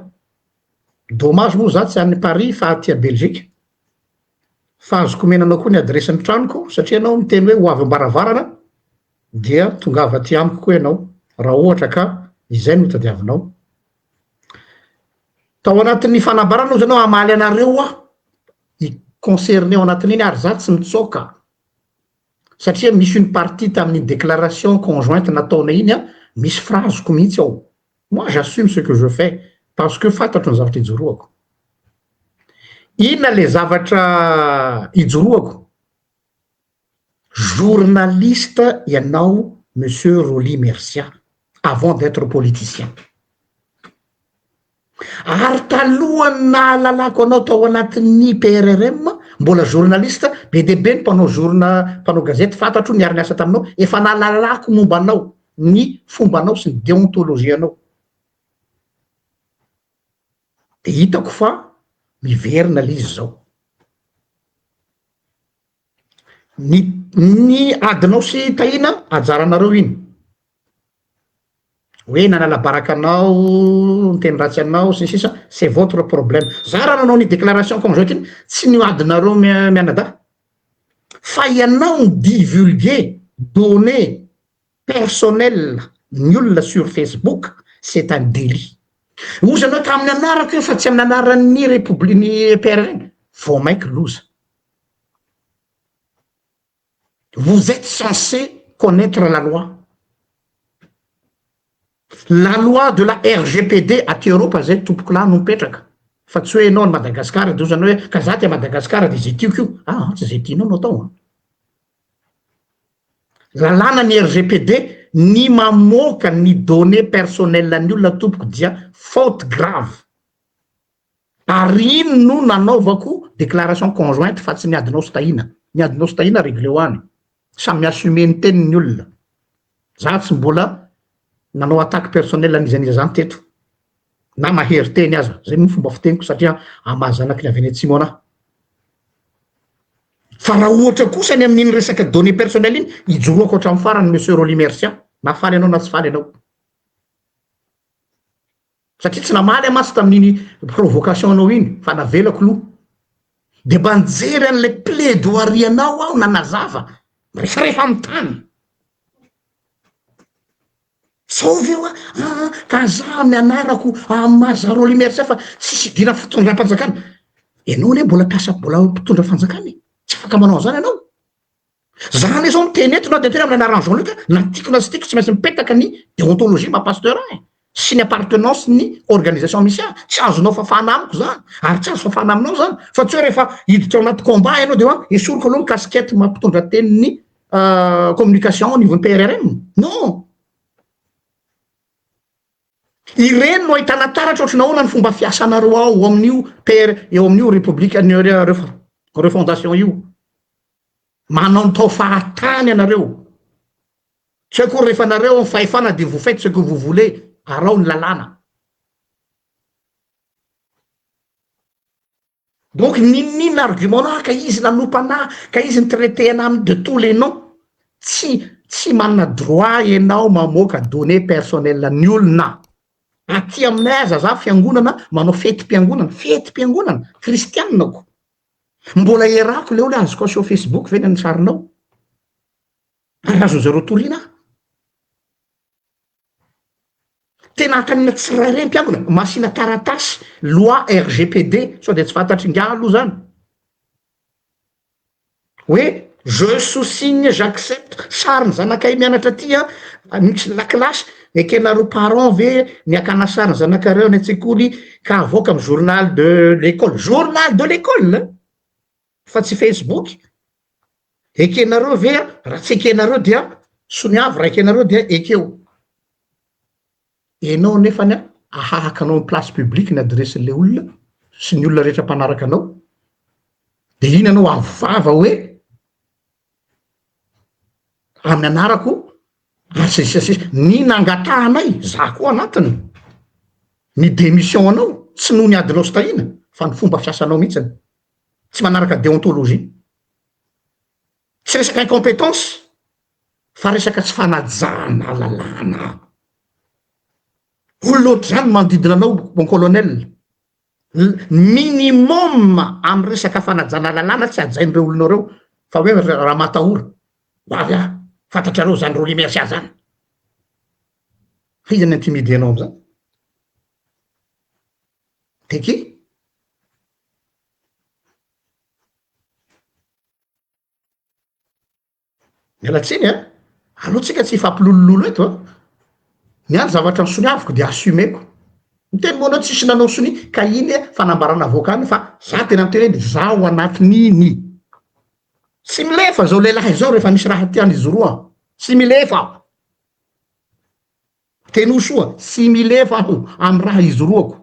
Dommage moa za tsy any Paris fa aty a Belgique. Fa azoko menanao koa ny adresin'ny tranoko satria anao miteny hoe ho avy ambaravarana dia tongava aty amiko koa ianao raha ohatra ka izay no tadiavinao. Tao anatin'ny fanambarana ozy ianao hamaly anareo a, i concerné ao anatin'iny ary za tsy mitsoka satria misy une partie tamin'ny déclaration conjointe nataona iny a misy phraseko mihitsy ao. Moi j'assume ce que je fais parce que fantatro ny zavatra ijoroako. Inona le zavatra ijoroako? Journaliste ianao monsieur Roly Mercia avant d'être politicien. Ary talohany nahalalako anao tao anatin'ny PRRM mbola journaliste be deabe ny mpanao gazety fantatro niary niasa taminao efa nahalalako momba anao ny fombanao sy ny déontologie anao. De hitako fa miverina l'izy zao. Ny adinao sy tahina ajaranareo iny hoe nanalabaraka anao teny ratsy anao sy sisa, c'est votre problème. Za raha nanao ny déclaration conjointe iny tsy ny adinareo mianada fa ianao divulguer données personnelles ny olona sur Facebook, c'est un délit. Ozy anao tamin'ny anarako io fa tsy amin'ny anaran'ny république PRN vao maiky loza. Vous êtes censé connaître la loi. La loi de la RGPD aty Europa zay tompoko lah no mipetraka fa tsy hoe enao ny Madagasikara de zany hoe ka za ty Madagasikara de zay tiako io. Tsy zay tianao no atao. Lalàna ny RGPD ny mamoaka ny données personnelles ny olona tompoko dia faute grave. Ary iny no nanaovako déclaration conjointe fa tsy niadinao sy tahina. Niadinao sy tahina réglé ho any. Samy assumer ny tenin'ny olona. Za tsy mbola nanao attaque personnelle an'izany zany teto na mahery teny aza zay ny fomba fiteniko satria amazanaky ny avy any atsimo anahy. Fa raha ohatra kosa ny amin'iny resaka données personnelles iny ijoroako hatramin'ny farany monsieur Roly Mercia na faly anao na tsy faly anao satria tsy namaly amasy tamin'iny provocation anao iny fa navelako loha de mba nijery an'le plaidoirie anao aho nanazava rehefa amy tany saovy eo ka za mianarako amaza Roly Mercia fa tsisy idina fitondram-panjakana. Enao ne mbola mpiasa mbola mpitondra fanjakana tsy afaka manao zany anao. Zany zao miteny eto na de tena amin'ny anaran'ny journaliste na tiako na tsy tiako tsy maintsy mipetaka ny déontologie ma pasteur sy ny appartenance ny organisation misy ahy. Tsy azonao fafana amiko zany ary tsy azo fafana aminao zany fa tsy hoe rehefa hiditra ao anaty combat ianao de hoe esoriko aloha ny casquette mampitondra tenin'ny communication au niveau ny PRRM. Non, ireny no ahitana taratra ohatry nahoana ny fomba fiasanareo ao amin'io eo amin'io république refondation io. Manao ny tao fahatany anareo. Tsy haiko rehefa anareo amin'ny fahefana de vous faites ce que vous voulez. Arao ny lalàna. Donc ninina argument ka izy nanompa anahy ka izy nitraité anahy de tous les noms. Tsy manana droit ianao mamoaka données personnelles ny olona. Aty aminay aza za fiangonana manao fety-piangonana kristianako. Mbola erako le olo azoko sur Facebook veny ny sarinao. Ary azo zareo torina. Tena kanina tsirairay mpiangona masina taratasy loi RGPD sao de tsy fantatry ngia aloha zany. Hoe je sous-signe, j'accepte sariny zanakay mianatra aty misy lakilasy ekenareo parents ve niakana sariny zanakareo ny an-tsekoly ka avoaka amin'ny journal de l'école. Journal de l'école fa tsy Facebook. Ekenareo ve raha tsy ekenareo dia soniavy raha ekenareo dia ekeo. Enao nefany ahahakanao amin'ny place publique ny adresin'le olona sy ny olona rehetra mpanaraka anao. De iny anao avava hoe amin'ny anarako ny nangatahanay za koa anatiny ny démission anao tsy noho ny adinao sy tahina fa ny fomba fiasanao mihitsiny tsy manaraka déontologie. Tsy resaka incompétence fa resaka tsy fanajana lalàna. Olona ohatry zany manodidina anao mon colonel. Minimum amin'ny resaka fanajana lalàna tsy ajain'ireo olona reo fa hoe raha matahora avy fantatrareo zany Roly Mercia zany. Iza ny intimidé anao am'zany? Teky mialatsiny a aloha tsika tsy hifampilolololo eto a ny any zavatra ny soniaviko de assumeko miteny moa anao tsisy nanao soni ka iny fanambarana avoakany fa za tena miteny edy zaho anatin'iny tsy milefa zao lehilahy zao rehefa misy raha tiany izy roa tsy milefa teno soa tsy milefa aho amy raha izy roako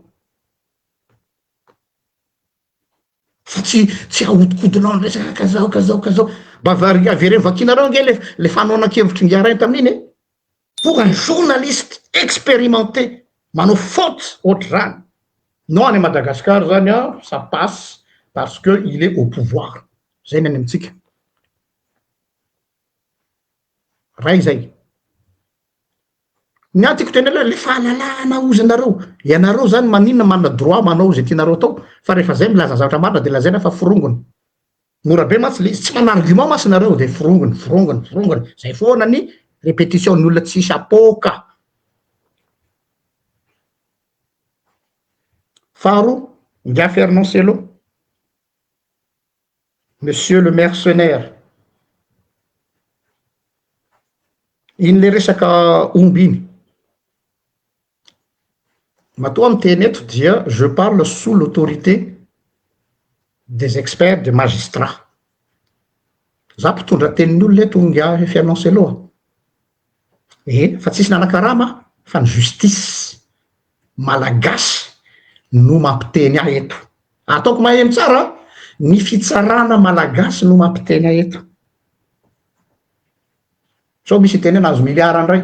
fa tsy ahodikodinao ny resaka kazao avereny vakinareo nge le fanaonan-kevitry ngiarainy tamin'iny pour un journaliste expérimenté manao faute ohatry zany non any Madagascar zany a ça passe parce que il est au pouvoir zay ny any amitsika ray zay ny antiko tena le fahalalahana ozy anareo ianareo zany maninona manana droit manao zay tianareo atao fa rehefa zay milaza zavatra marina de lazaina fa forongony mora be matsy le izy tsy mana argument masy nareo de forongony zay foana ny répétition ny olona tsisy apoka faharoa ngia Fernand Sello monsieur le mercenaire iny le resaka omby iny matoa miteny eto dia je parle sous l'autorité des experts de magistrats za mpitondra tenin'ny olona eto ngia Fernand Sello fa tsisy nanakarama fa ny justice malagasy no mampiteny ahy eto ataoko mahemy tsara ny fitsarana malagasy no mampiteny ahy eto so misy teny nazo miliara andray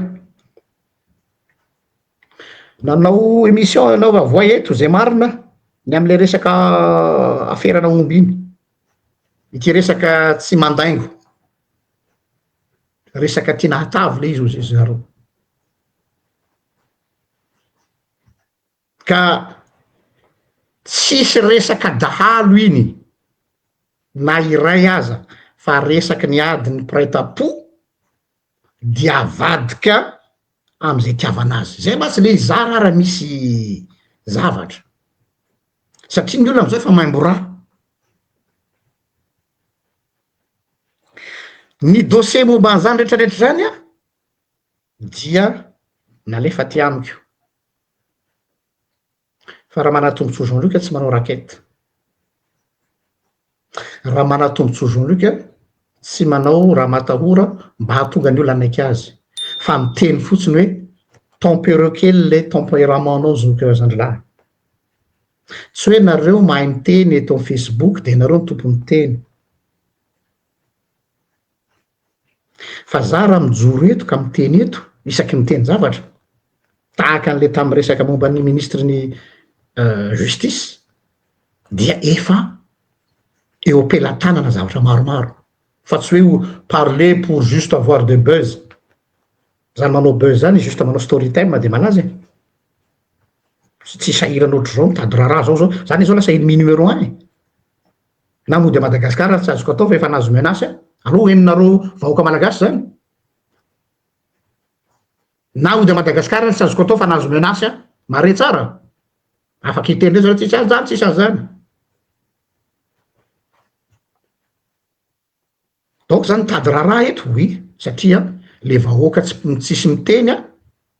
nanao émission anao voa eto zay marina ny am'le resaka aferana omby iny ity resaka tsy mandaingo resaka tia nahatavy le izy ozy zareo ka tsisy resaka dahalo iny na iray aza fa resaky ny adiny piraita-po dia avadika am'izay tiavana azy zay matsy le izara raha misy zavatra satria ny olona am'izao efa maimbo raha ny dossier momba an'izany rehetrarehetra zany a dia nalefa ty amiko fa raha manatombotso Jean-Luc tsy manao raquette raha manatombotso Jean-Luc tsy manao raha matahora mba hahatonga ny olona anaiky azy fa miteny fotsiny hoe tempéreux kely le tempéramentanao zon'andrilahy tsy hoe nareo mahay miteny eto amin'ny Facebook de nareo ny tompony teny fa za raha mijoro eto ka miteny eto isaky miteny zavatra tahaka an'le tamin'ny resaka momba ny ministre ny justice dia efa eo am-pelatanana zavatra maromaro fa tsy hoe parler pour juste avoir de buzz zany manao buzz zany juste manao story time de malaza tsy sahirana ohatry zao mitady raharaha zao zany zao lasa ennemi numéro 1 na mody a Madagasikara tsy azoko atao fa efa nazo menasy aloha heninareo vahoaka malagasy zany na ody a Madagasikara tsy azoko atao fa nazo menasy mare tsara afaky hiteny zany tsisy azy zany tsisy azy zany donc zany tady raharaha eto oui satria le vahoaka tsisy miteny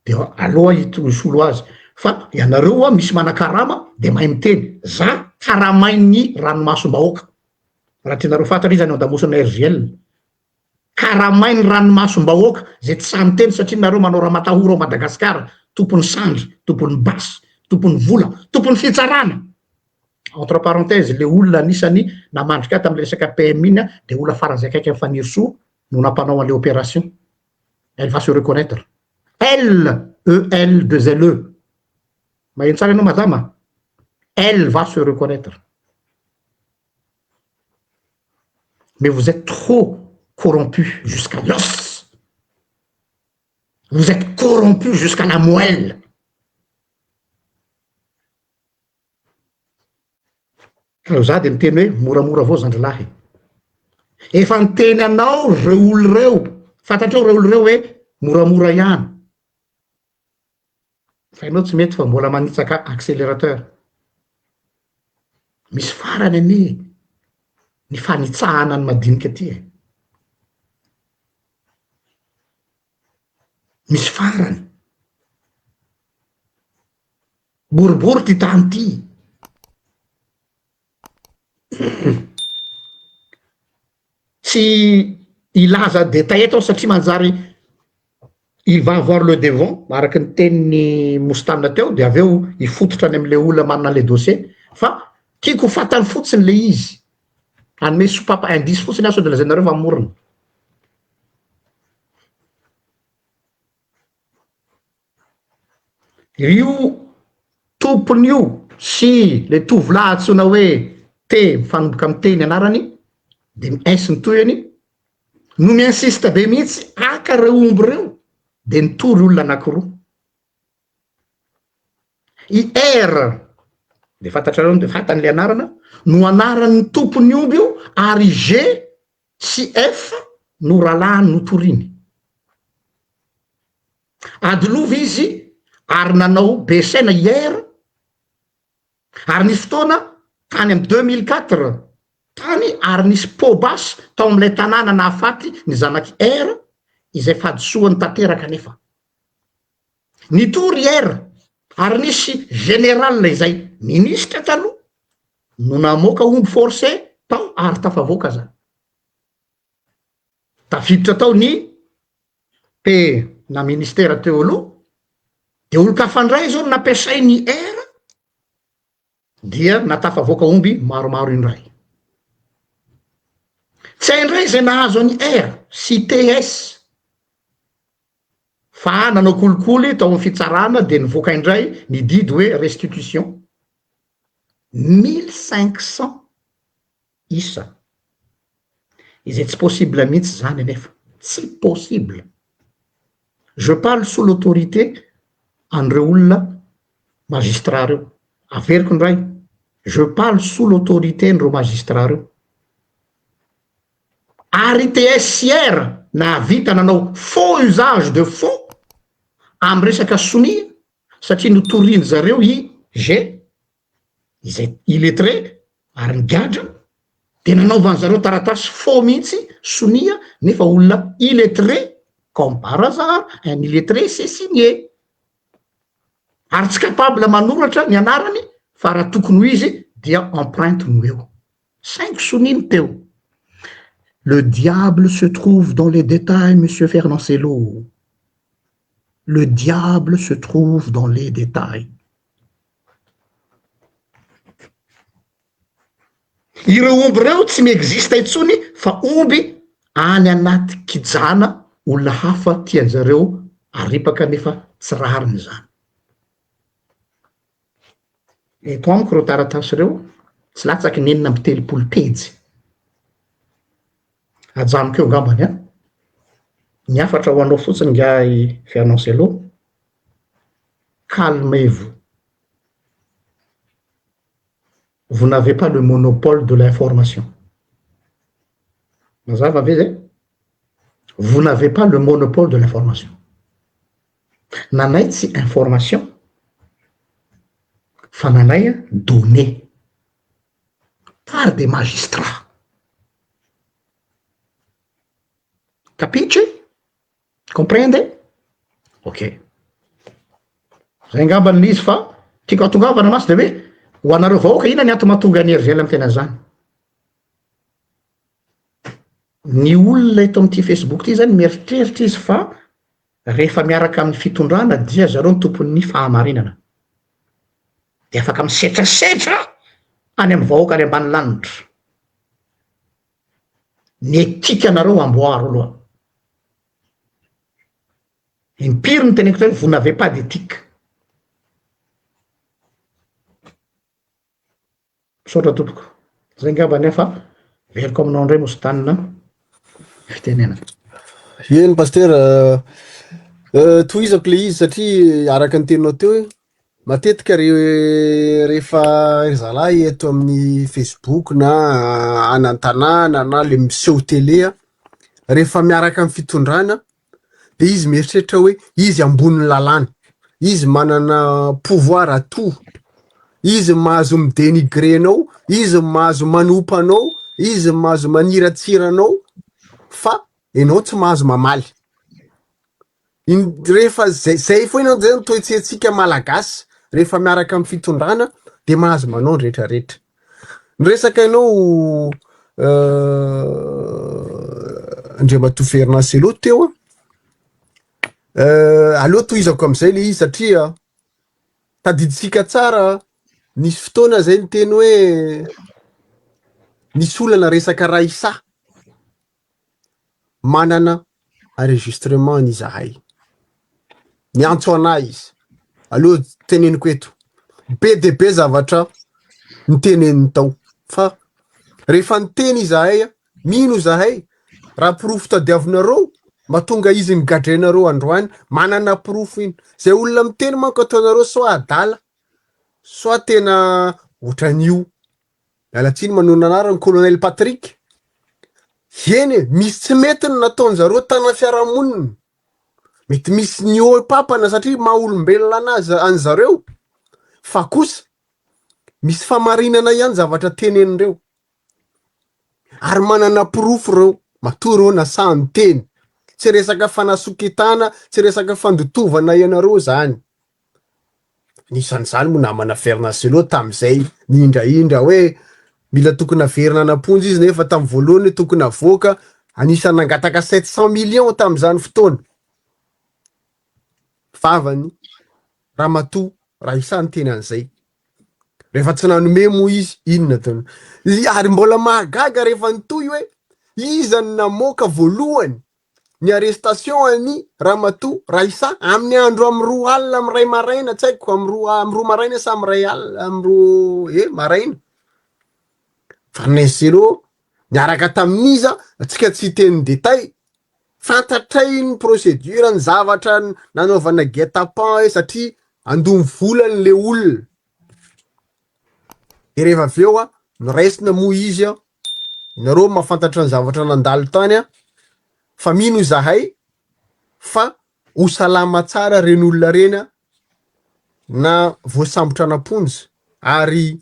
de aloha hisolo azy fa ianareo misy manakarama de mahay miteny za karamainy ranomasom-bahoaka raha tianareo fantatra izy any andamosina RGL karamainy ranomasom-bahoaka zay tsy samy teny satria nareo manao raha matahora ao Madagasikara tompony sandry tompony basy tompony vola tompony fitsarana entre parenthèse le olona anisany namandrika tam'le resaka PMI iny de olona faran'izay akaiky amin'ny fanirisoa no nampanao an'le opération elle va se reconnaître L-E-L-2-L-E maheno tsara ianao madama elle va se reconnaître mais vous êtes trop corrompu jusqu'à l'os vous êtes corrompu jusqu'à la moelle za de miteny hoe moramora avao zandrilahy efa niteny anao reo olo reo fantatreo reo olo reo hoe moramora ihany fa ianao tsy mety fa mbola manitsaka accélérateur misy farany any ny fanitsahana ny madinika aty misy farany boribory ty tany ty tsy ilaza detay eto satria manjary il va avoir le devant araky ny teniny mositana teo de aveo ifototra any amle olona manana le dossier fa tiako fatany fotsiny le izy anome sopapa indice fotsiny aso de lazanareo fa morona io tompony io sy le tovolahy antsona hoe te mifanomboka amy teny anarany de s ny toyany no miinsiste be mihitsy aka reo omby reo de nitory olona anakiroa i r de fantatrareo de fantanyle anarana no anarany tompony omby io ary g sy f no ralahany notoriny adilova izy ary nanao besena hier ary nisy fotoana tany amy 2004 tany ary nisy pobasy tao am'lay tanàna nahafaty ny zanaky r izay fadisoany tanteraka nefa nitory r ary nisy général izay ministra taloha no namoaka omby forcé tao ary tafavoaka zany tafiditra tao ny pe na ministera teo aloha de olo-kafandray zao nampiasay ny r dia natafavoaka omby maromaro indray tsy haindray zay nahazo any r sy ts fa nanao kolikoly tao amy fitsarana de nivoaka indray ny didy hoe restitution 1500 isa izay tsy possible mihitsy zany nefa tsy possible je parle sous l'autorité andreo olona magistrat reo averiko ndray je parle sous l'autorité ndreo magistrat reo ary tsr na vita nanao faux usage de faux amy resaka sonia satria notoriny zareo i g izay illettré ary nigadra de nanaovany zareo taratasy faux mihitsy sonia nefa olona illettré comme par hasard un illettré c'est signé ary tsy capable manoratra ny anarany fa raha tokony ho izy dia empreinte no eo 5 soniny teo le diable se trouve dans les détails monsieur Fernand Sello le diable se trouve dans les détails ireo omby reo tsy miexista itsony fa omby any anaty kijana olona hafa tianjareo aripaka nefa tsy rariny zany eto amiko reo taratasy reo tsy latsaky nenina amby telopolo pejy ajanoko eo ngambany a ny afatra ho anao fotsiny nga i Fernand Sello calmez-vous vous n'avez pas le monopole de l'information mazava ve zay vous n'avez pas le monopole de l'information nanay tsy information fa nanay données par des magistrats capisce comprende ok zay ngambany l'izy fa tiako atongavana masy de hoe ho anareo vahoaka ina ny ato mahatonga any RGL amy tena zany ny olona eto amty Facebook ty zany mieritreritra izy fa rehefa miaraka amin'ny fitondrana dia zareo ny tompon'ny fahamarinana de afaka misetrasetra any amy vahoaka any ambany lanitra ny etika anareo amboaro aloha impiry ny teneko zay vous n'avez pas d'éthique misaotra tompoko zay ngambany fa veriko aminao ndray mosy tanina fitenena eny pasteur tohizako le izy satria araka ny teninao teo matetika rehefa zalahy eto amin'ny Facebook na anan-tanàna na le miseho télé rehefa miaraka amin'ny fitondrana de izy mieritreritra hoe izy amboniny lalàna izy manana pouvoir atout izy mahazo midénigrenao izy mahazo manompanao izy mahazo maniratsiranao fa enao tsy mahazo mamaly Rehefa zay foana zay toetsentsika malagasy rehefa miaraka amin'ny fitondrana de mahazo manao ny rehetrarehetra. Resaka ianao Andriamatoa Ferinasy teo aleo tohizako am'izay le izy satria tadiditsika tsara nisy fotoana zay ny teny hoe nisy olana resaka Raisa manana enregistrement n'izahay niantso anahy izy aleo teneniko eto be de be zavatra niteneniny tao fa rehefa niteny izahay mino izahay raha pirofo tadiavinareo mahatonga izy nigadrenareo androany manana pirofo iny zay olona miteny manko ataonareo soit adala soit tena ohatran'io mialatsiny manona anarany colonel Patrick eny misy tsy mety ny nataonjareo tana fiarahamonina mety misy ny papana satria maha olombelona anazy an'zareo fa kosa misy famarinana ihany zavatra tenenindreo ary manana pirofo reo matoa reo nasahany teny tsy resaka fanasoketana tsy resaka fandotovana ianareo zany nisan'izany mo namana Ferinasy tam'izay niindraindra hoe mila tokony averina anaponja izy nefa tamy voalohany tokony avoaka anisany nangataka 700 millions tam'izany fotoana vavany Ramatoa Raisa ny teny an'izay rehefa tsy nanome mo izy inona taona ary mbola mahagaga rehefa nitoy hoe izany namoaka voalohany ny arrestation any Ramatoa Raisa amin'ny andro amy 2 alina amy 2 maraina tsy haiko amy 2 maraina sa amy 2 alina amy 2 maraina Ferinasy niaraka tamin'iza atsika tsy teny détail fantatray ny procédure ny zavatra nanaovana guet-apens satria andony volany le olona de rehefa aveo noraisina mo izy nareo mahafantatra ny zavatra nandalo tany fa mino izahay fa ho salama tsara reny olona reny na voasambotra anaponja ary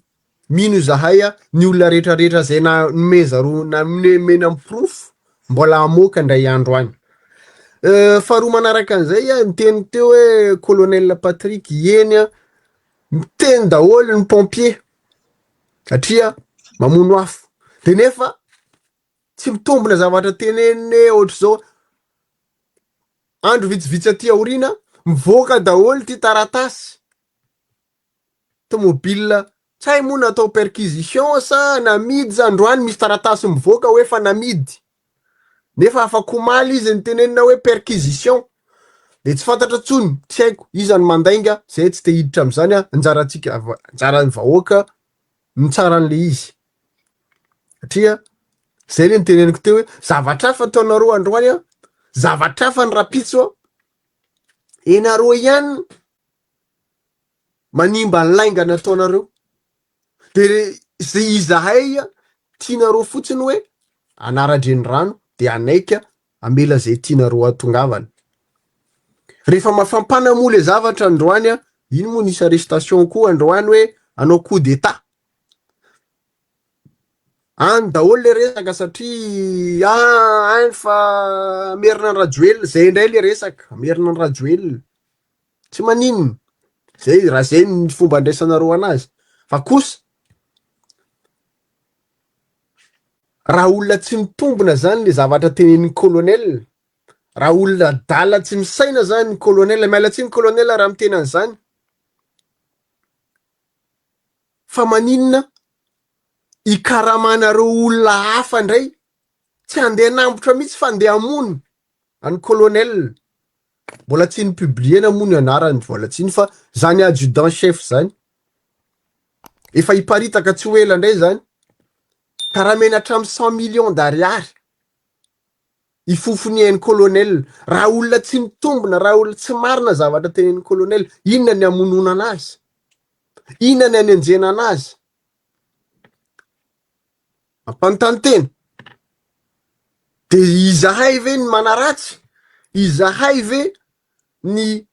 mino izahay ny olona rehetrarehetra zay nomezaro namena amy pirofo mbola amoaka ndray andro any. Faharoa manaraka an'izay niteny teo hoe colonel Patrick eny miteny daholo ny pompier satria mamono afo de nefa tsy mitombina zavatra teneniny ohatra zao andro vitsivitsy aty aorina mivoaka daholo ty taratasy tomobile tsy hay moa natao perquisition sa namidy za androany misy taratasy mivoaka hoe fa namidy nefa afaka omaly izy nitenenina hoe perquisition de tsy fantatra tsony tsy haiko izany mandainga zay tsy te hiditra am'izany anjaratsika anjarany vahoaka mitsaran'le izy satria zay le niteneniko teo hoe zavatra hafa ataonareo androany zavatra hafa ny rapitso enareo ihany manimba ny laingana ataonareo de zay izahay tianareo fotsiny hoe anaradreny rano de anaika amela zay tianareo atongavana rehefa mafampana mo le zavatra androany iny mo nisy arrestation koa androany hoe anao coup d'état any daholo le resaka satria any fa merina ny rajoelina zay ndray le resaka merina ny rajoelina tsy maninona zay raha zay ny fomba andraisanareo anazy fa kosa raha olona tsy mitombina zany le zavatra teneniny colonel raha olona dala tsy misaina zany ny colonel mialatsiny colonel raha miteny an'izany fa maninona ikaramanareo olona hafa ndray tsy andeha nambotra mihitsy fa andeha amono any colonel mbola tsy ny publiena moa ny anarany volatsiny fa zany adjudant chef zany efa hiparitaka tsy ho ela ndray zany karaha mena hatramy 100 millions d'ariary ifofony hainy colonel raha olona tsy mitombina raha olona tsy marina zavatra tenen'ny colonel inona ny amonona anazy inona ny anenjena anazy ampanontany tena de izahay ve ny manaratsy izahay ve ny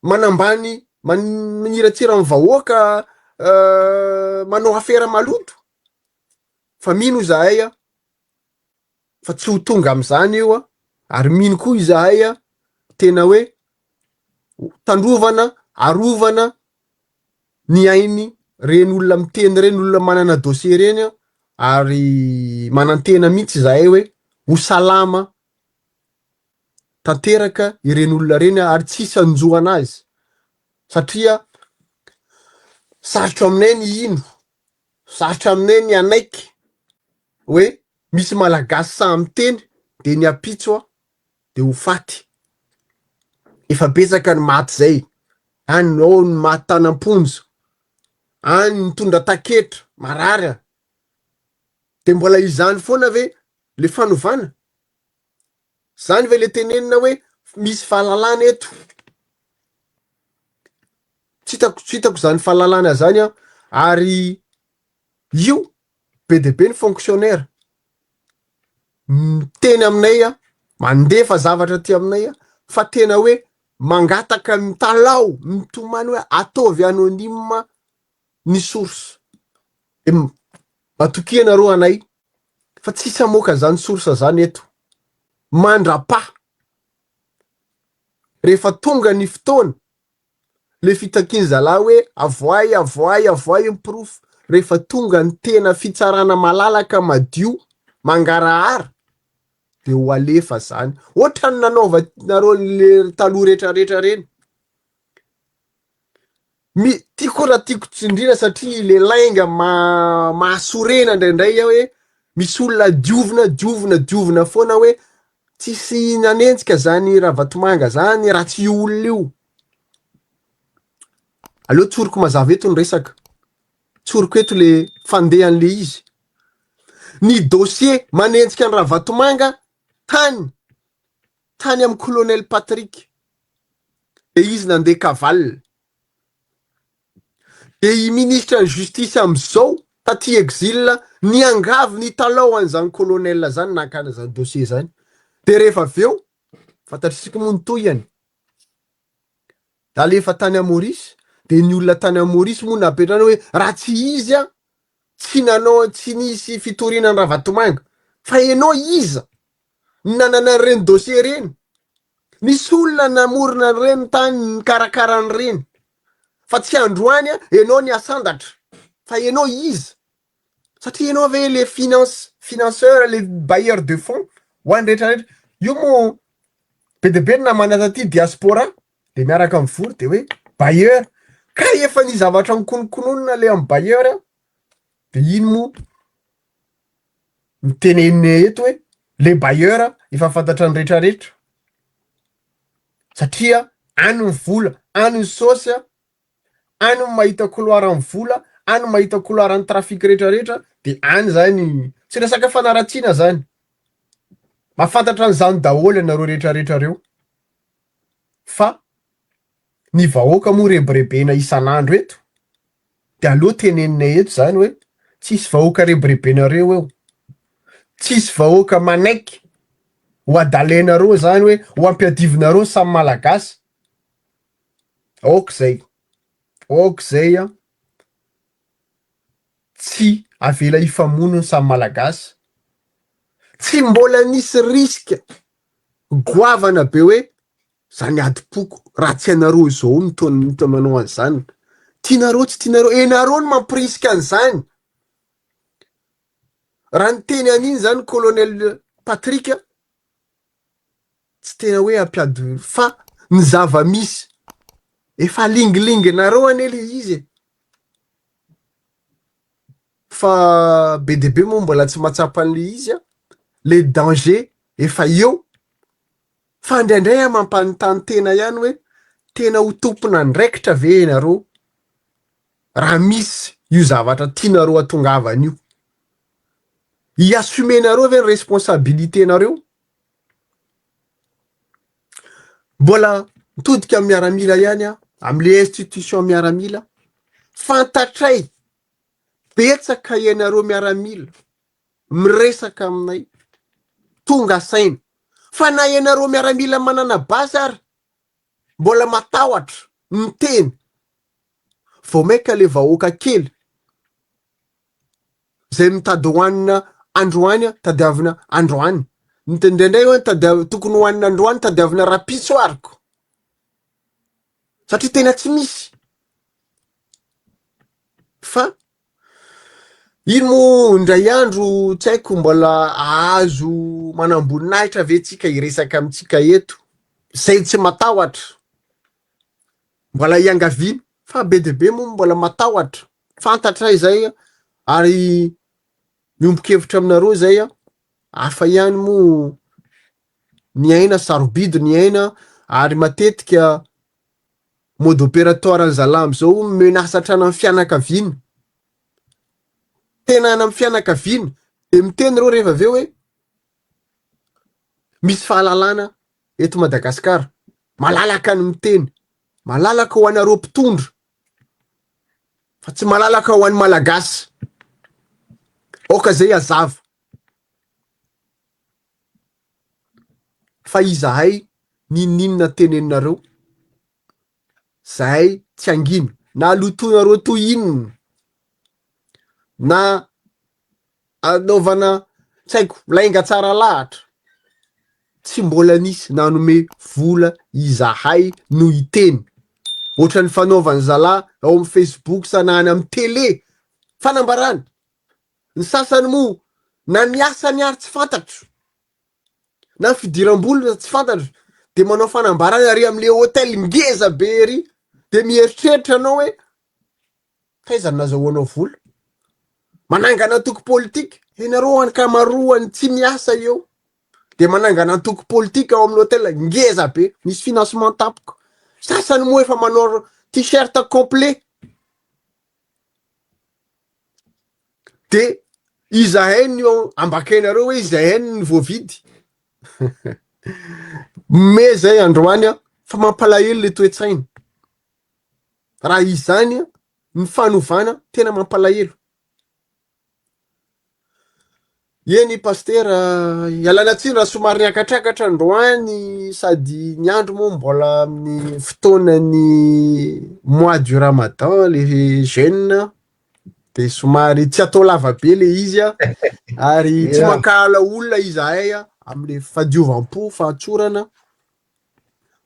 manambany maniratsira ny vahoaka manao afera maloto fa mino izahay fa tsy ho tonga am'izany io ary mino koa izahay tena hoe tandrovana, arovana ny ainy reny olona miteny reny, olona manana dossier reny, ary manantena mihitsy zahay hoe ho salama tanteraka ireny olona reny ary tsisy anjoana azy, satria sarotra aminay ny ino, sarotra aminay ny anaiky hoe misy malagasy samy teny de ny apitso de ho faty. Efa betsaka ny maty zay, any ao ny maty tanam-ponjo, any mitondra taketra marary, de mbola izany foana ve le fanovana? Zany ve le tenenina hoe misy fahalalana eto? Tsitako zany fahalalana zany ary io be de be ny fonctionnaire teny aminay mandefa zavatra ty aminay fa tena hoe mangataka mitalao mitomany hoe ataovy anonyme ny source. Matokia nareo anay fa tsisy amoaka zany source zany eto, mandrapa rehefa tonga ny fotoana le fitakiany zalahy hoe avoay ny proof, rehefa tonga ny tena fitsarana malalaka madio mangarahara de ho alefa zany, ohatrany nanaova nareo le taloha rehetrarehetra reny. Tiako tsindrina satria le lainga mahasorena indraindray hoe misy olona diovina foana hoe tsisy nanenjika zany Ravatomanga zany raha tsy olona io. Aleo tsoriko mazava eto ny resaka, tsoriko eto le fandehan'le izy. Ny dossier manenjika ny Ravatomanga tany amin'ny colonel Patrick, de izy nandeha cavale. De i ministre ny justice amizao taty exil ny angavy ny talao an'izany colonel zany nakana zany dossier zany. De rehefa aveo fantatritsika moa ny toyany alefa tany Maurice, de ny olona tany Maurice moa napetrana hoe raha tsy izy tsy nisy fitorinany Ravatomanga fa enao iza nanana reny dossier reny, misy olona namorona reny tany nikarakarany reny fa tsy androany enao ny asandatra fa enao iza, satria enao ve le financeur, le bailleur de fonds ho any rehetrarehetra. Io mo be de be ny namana taty diaspora de miaraka mivory de hoe bailleur, ka efa ny zavatra mikonokononona le amin'ny bailleur de ino mo mitenenina eto hoe le bailleur efa fantatra ny rehetrarehetra, satria any ny vola, any ny sosy, any ny mahita couloir ny vola, any ny mahita couloir ny trafic rehetrarehetra, de any zany tsy resaka fanaratsiana zany, mahafantatra an'izany daholo anareo rehetrarehetra reo. Fa ny vahoaka moa rebirebena isan'andro eto de aleo teneninay eto zany hoe tsisy vahoaka rebirebenareo eo, tsisy vahoaka manaiky ho adalainareo zany hoe ho ampiadivinareo samy malagasy. Aok'izay tsy avela ifamono ny samy malagasy, tsy mbola nisy riska goavana be hoe zany adi-poko raha tsy anareo zao mitomanao an'izany, tianareo tsy tianareo, enareo no mampirisika an'izany. Raha ny teny an'iny zany colonel Patrick tsy tena hoe ampiady fa ny zava-misy efa lingilinginareo ane le izy fa be de be moa mbola tsy mahatsapa an'le izy le danger efa eo, fa indraindray mampanontany tena ihany hoe tena ho tompona ndraikitra ve nareo raha misy io zavatra tianareo atongavana io, iasumenareo ve ny responsabilité nareo? Mbola mitodika amin'ny miaramila ihany am'le institution miaramila, fantatray betsaka ianareo miaramila miresaka aminay tonga saina, fa na ianareo miaramila manana basy ary mbola matahotra miteny vao maika le vahoaka kely zay mitady hoanina androany tadiavina androany, nitendrendray hoe tokony hoanina androany tadiavina rapitso ariko. satria tena tsy misy. Fa ino mo indray andro tsy haiko mbola azo manamboninahitra ve tsika iresaka amitsika eto, zay tsy matahotra mbola iangaviana, fa be de be moa mbola matahotra fantatra izay, ary miombon-kevitra aminareo zay hafa ihany mo ny aina, sarobidy ny aina, ary matetika mode opératoire zalamy zao menasa hatrany amin'ny fianakaviana, tena any amin'ny fianakaviana, de miteny reo rehefa aveo hoe misy fahalalana eto Madagasikara, malalaka ny miteny, malalaka ho anareo mpitondra fa tsy malalaka ho an'ny malagasy. Oka zay azava fa izahay ninona teneninareo, zahay tsy angino na lotonareo toy inona, na anaovana tsy haiko lainga tsara lahatra, tsy mbola nisy nanome vola izahay no iteny. Ohatran'ny fanaovany zalahy ao amin'ny Facebook sanany amin'ny télé fanambarany, ny sasany mo na miasa ny ary tsy fantatro, na fidiram-bola tsy fantatro, de manao fanambarany ary am'le hôtel ngeza be ery, de mieritreritra anao hoe taizany nazahoanao vola, manangana antoko politika, ianareo ankamaroany tsy miasa eo, de manangana antoko politika ao amin'ny hôtel ngeza be misy financement tapoka. Sasany moa efa manao t-shirt complet, de izahay no ambakainareo hoe izahay ny voavidy. Me zay androany fa mampalahelo le toe-tsaina, raha izany ny fanovana tena mampalahelo. Eny pasitera, ialana tsiny raha somary niakatrakatra androany, sady ny andro moa mbola amin'ny fotoanany mois du ramadan le jeûne, de somary tsy atao lava be le izy ary tsy mankala olona izahay am'le fadiovam-po fahatsorana.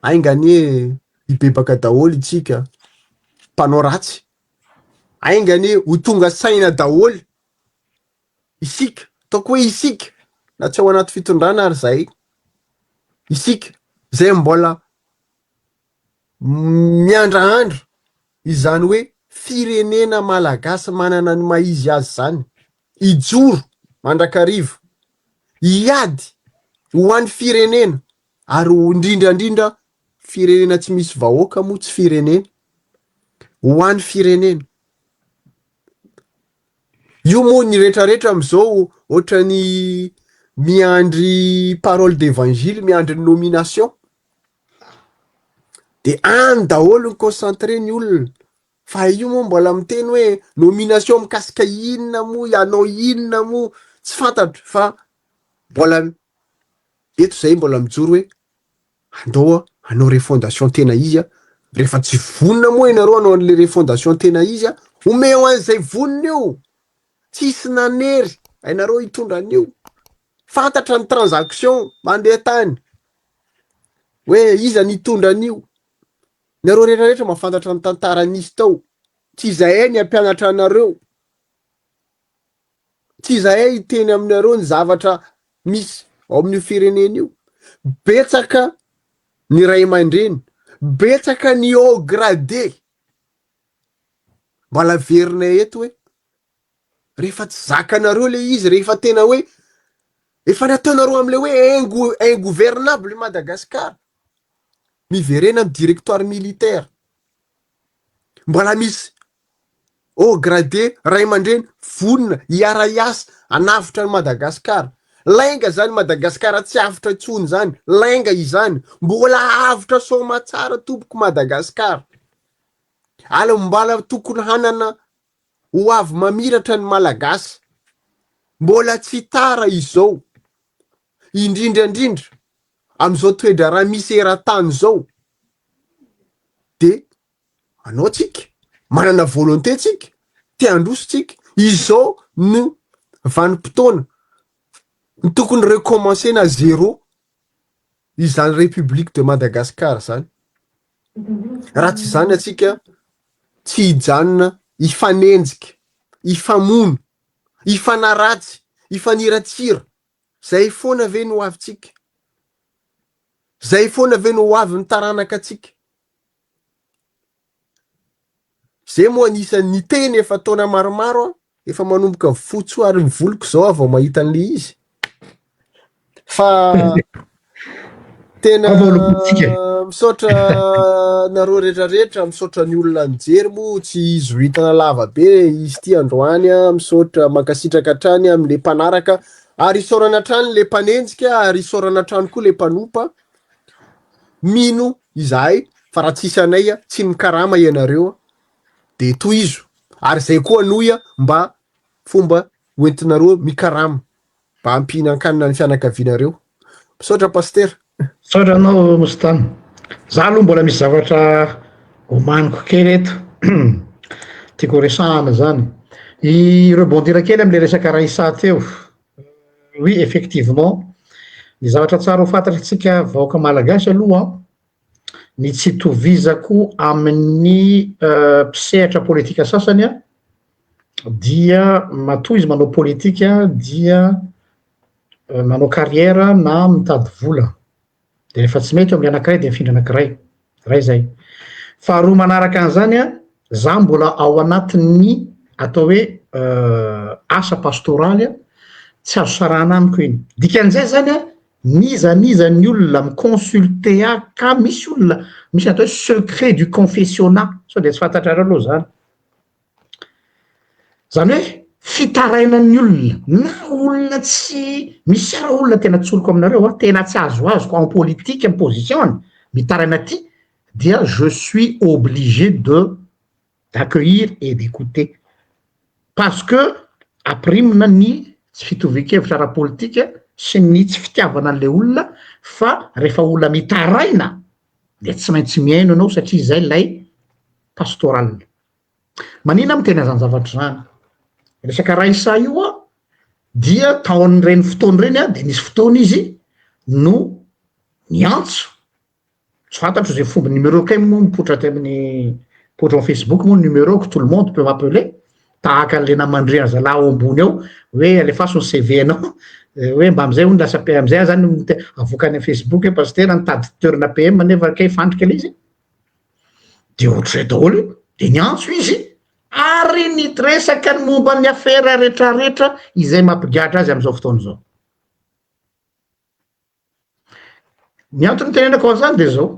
Ainganie hibebaka daholo itsika mpanao ratsy, ainganie ho tonga saina daholo isika, ataoko hoe isika na tsy ao anaty fitondrana ary zay, isika zay mbola miandrahandra izany hoe firenena malagasy manana ny maizy azy zany, ijoro mandrakarivo, hiady ho an'ny firenena, ary indrindrandrindra firenena tsy misy vahoaka moa tsy firenena, ho an'ny firenena. Io moa ny rehetrarehetra am'izao ohatrany miandry parole d'évangile, miandry nomination, de any daholo ny concentré ny olona, fa io moa mbola miteny hoe nomination mikasika inona moa, ianao inona moa tsy fantatro, fa mbola eto zay mbola mijoro hoe andao hanao refondation tena izy rehefa tsy vonona moa ianareo hanao an'le refondation tena izy omeo an'izay vonona io, tsisy nanery hainareo hitondra an'io, fantatra ny transaction mandeha tany hoe iza nitondra an'io. Nareo rehetrarehetra mahafantatra ny tantara nisy tao, tsy izahay ny ampianatra anareo, tsy izahay hiteny aminareo ny zavatra misy ao amin'io firenena io. Betsaka ny ray aman-dreny, betsaka ny haut gradé mbola averinay eto hoe rehefa tsy zakanareo le izy, rehefa tena hoe efa nataonareo am'le hoe ingouvernable Madagasikara, miverena amin'ny directoire militaire, mbola misy haut gradé ray aman-dreny vonona hiara-iasa anavitra ny Madagasikara. Lainga zany Madagasikara tsy avitra tsony zany, lainga izany, mbola avitra soma tsara tompoko Madagasikara. Ala mbala tokony hanana ho avy mamiratra ny malagasy, mbola tsy tara izao, indrindrandrindra am'izao toedra raha misy eran-tany zao. De anao tsika manana volonté tsika, te handroso tsika, izao no vanim-potoana ny tokony recommencer na zéro izany République de Madagascar zany. Raha tsy zany atsika tsy hijanona hifanenjika, hifamono, hifanaratsy, hifaniratsira. Zay foana ve no avitsika? Zay foana ve no avy ny taranaka atsika? Zay moa anisan'ny teny efa taona maromaro efa manomboka fotsoary ny voloko zao aho vao mahita an'le izy. Fa tena misaotra nareo rehetrarehetra, misaotra ny olona nijery moa tsy izy hitana lava be izy ity androany, misaotra mankasitraka hatrany amin'le mpanaraka, ary isaorana hatrany le mpanenjika, ary isaorana hatrany koa le mpanompa. Mino izahay fa raha tsisy anay tsy mikarama ianareo de tohizo, ary zay koa noya mba fomba hoentinareo mikarama mba hampihinan-kanina ny fianakavianareo. Misaotra paster. Saotra anao Mostany. Za aloha mbola misy zavatra omaniko kely eto tiako resahana zany. Rebondir kely am'le resaka Raissa teo. Oui, effectivement, ny zavatra tsara ho fantatritsika vahoaka malagasy aloha, ny tsy tovizako amin'ny mpisehatra politika sasany dia matoa izy manao politika dia manao carrière na mitady vola. De rehefa tsy mety eo amin'ny anankiray de mifindra anankiray. Ray zay. Faharoa manaraka an'izany za mbola ao anatin'ny atao hoe asa pastoraly tsy azo sarahana amiko iny. Dikan'izay zany nizaniza ny olona miconsulte ka misy olona misy atao hoe secret du confessionnat, sao de tsy fantatrareo aloha zany. Zany hoe fitarainan'ny olona na olona tsy misy ara olona tena tsoriko aminareo tena tsy azoazoko en politique en position mitaraina aty dia je suis obligé d'accueillir et d'écouter parce que aprimina ny tsy fitovin-kevitra ara-politika sy ny tsy fitiavana an'le olona, fa rehefa olona mitaraina de tsy maintsy miaino anao satria zay lay pastoral. Manina amin'ny tena zany zavatra zany. Resaka Raissa io dia taon'ireny fotoana ireny de nisy fotoana izy no niantso, tsy fantatro zay fomba numéro kay moa mipoitra ty amin'ny mipoitra amin'ny Facebook moa numéro que tout le monde peut m'appeler, tahaka an'le namandrea zalahy ao ambony ao hoe alefaso ny CV-nao hoe mba amizay hono lasa amizay zany avoaka any Facebook hoe pasteur nitady toerana PM nefa kay fandrika le izy de ohatrizay daholo de niantso izy ary nitresaka ny momba ny affaire rehetrarehetra izay mampigatra azy am'izao fotoana zao. Ny antony tenenako an'izany de zao,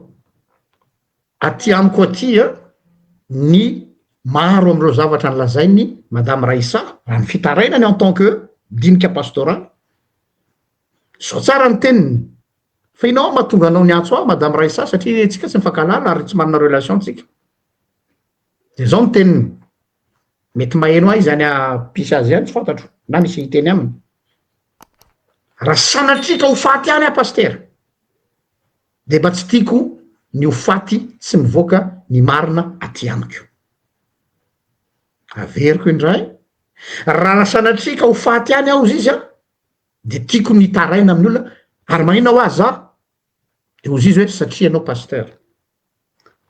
aty amiko aty ny maro am'ireo zavatra nolazainy madame Raissa raha ny fitarainany en tant que dinika pastoral, zao tsara ny teniny fa inao mahatonga anao niantso aho madame Raissa satria tsika tsy mifankalala ary tsy manana relation tsika, de zao ny teniny. Mety maheno ahy zany pisy azy any tsy fantatro na misy hiteny aminy. Raha sanatrika ho faty any paster de mba tsy tiako ny ho faty tsy mivoaka ny marina aty amiko. Averiko indray, raha sanatrika ho faty any aho izy de tiako ny taraina amin'ny olona ary manina ho azy de ozy izy hoe satria anao pasteur.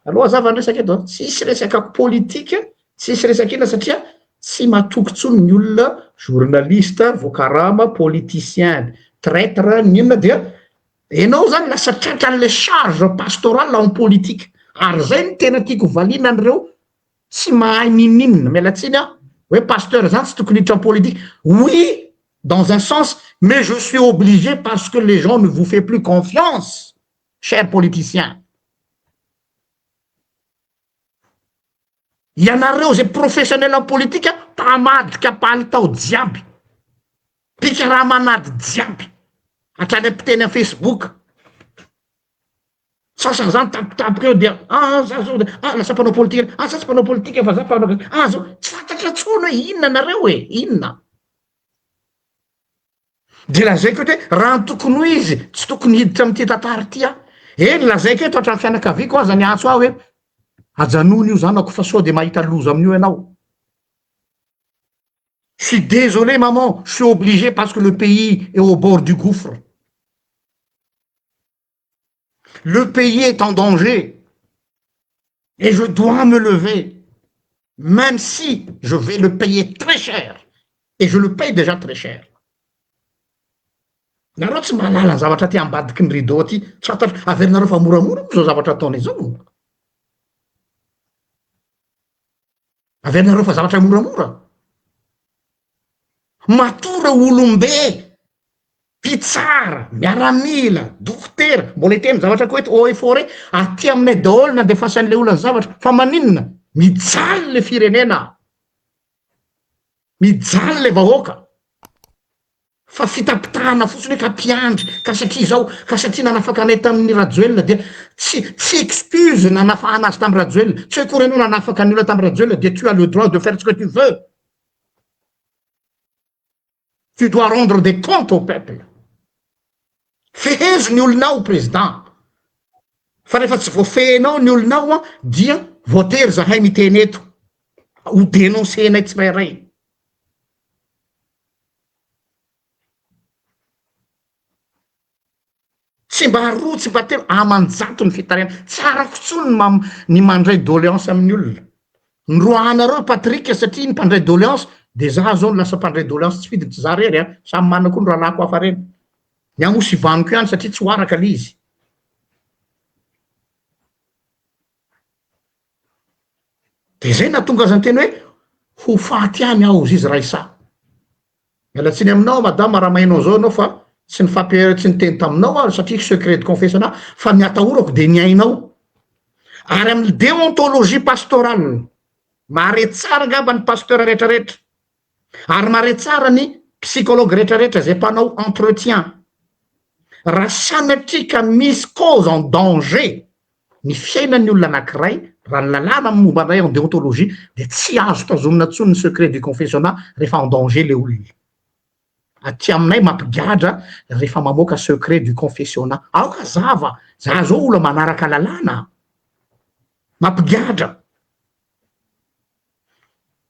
Aloha za va resaka eto tsisy resaka politika, tsisy resaka ina satria tsy matoky tsony ny olona journaliste, voakarama, politicien, traître, ny inona dia enao zany lasa tratran'le charge pastoral en politique. Ary zay ny tena tiako valiana an'ireo tsy mahay nininina mialatsiny hoe pasteur zany tsy tokony hiditra en politique. Oui, dans un sens, mais je suis obligé parce que les gens ne vous fait plus confiance, chers politiciens. Ianareo zay professionnel en politique tamadika palitao jiaby, pikaraha manady jiaby hatrany ampiteny amin'ny Facebook. Sasany zany tapitapika eo dia za zao lasa mpanao politika, za tsy mpanao politika fa za mpanao zao, tsy fantatra tsony hoe inona nareo inona. De lazaiko hoe raha ny tokony ho izy tsy tokony hiditra am'ty tantara ty eny lazaiko eto hatrany fianakaviako aza niantso aho hoe ajanony io zanako fa sao de mahita loza amin'io ianao. Je suis désolé maman, je suis obligé parce que le pays est au bord du gouffre. Le pays est en danger. Et je dois me lever, même si je vais le payer très cher. Et je le paye déjà très cher. Nareo tsy mahalala ny zavatra ty ambadiky ny rideau ty, tsy fantatra averinareo fa moramora zao zavatra ataony izao. Averinareo fa zavatra moramora. Matora olombe, mpitsara, miaramila, dokotera, mbola hiteny zavatra koa eto eau et forêt, aty aminay daholo na defasan'le olona zavatra, fa maninona? Mijaly le firenena, mijaly le vahoaka. Fa fitapitahana fotsiny ka mpiandry ka satria zao ka satria nanafaka anay tamin'ny Rajoelina dia tsy excuse nanafahana azy tamin'ny Rajoelina, tsy hoe kory anao nanafaka ny olona tamin'ny Rajoelina dia tu as le droit de faire ce que tu veux. Tu dois rendre des comptes au peuple. Fehezo ny olonao président, fa rehefa tsy voafehinao ny olonao dia voatery zahay miteny eto ho dénoncenay tsirairay. Tsy mba harotsy mba telo amanjato ny fitariana tsara kotsony ny mandray doléance amin'ny olona. Ndroanareo Patrick satria ny mpandray doléance de za zao lasa mpandray doléance tsy fiditsy za rery samy mana koa ny rahalako hafa reny. Ny amosy ivaniko ihany satria tsy hoaraka le izy. De zay nahatonga azy teny hoe ho faty any aho izy raisa. Mialatsiny aminao madame raha mainao zao anao fa tsy tsy niteny taminao satria secret de confessionnat fa ny atahorako de ny ainao. Ary amin'ny déontologie pastorale mare tsara ngamba ny pasteur rehetrarehetra, ary mare tsara ny psychologue rehetrarehetra zay mpanao entretien. Raha sanatria ka misy cause en danger ny fiainan'ny olona anankiray, raha ny lalàna amin'ny momba anay en déontologie de tsy azo tazomina intsony ny secret du confessionnat rehefa en danger le olona. Aty aminay mampigadra rehefa mamoaka secret du confessionnat. Aoka zava, za zao olona manaraka lalàna, mampigadra.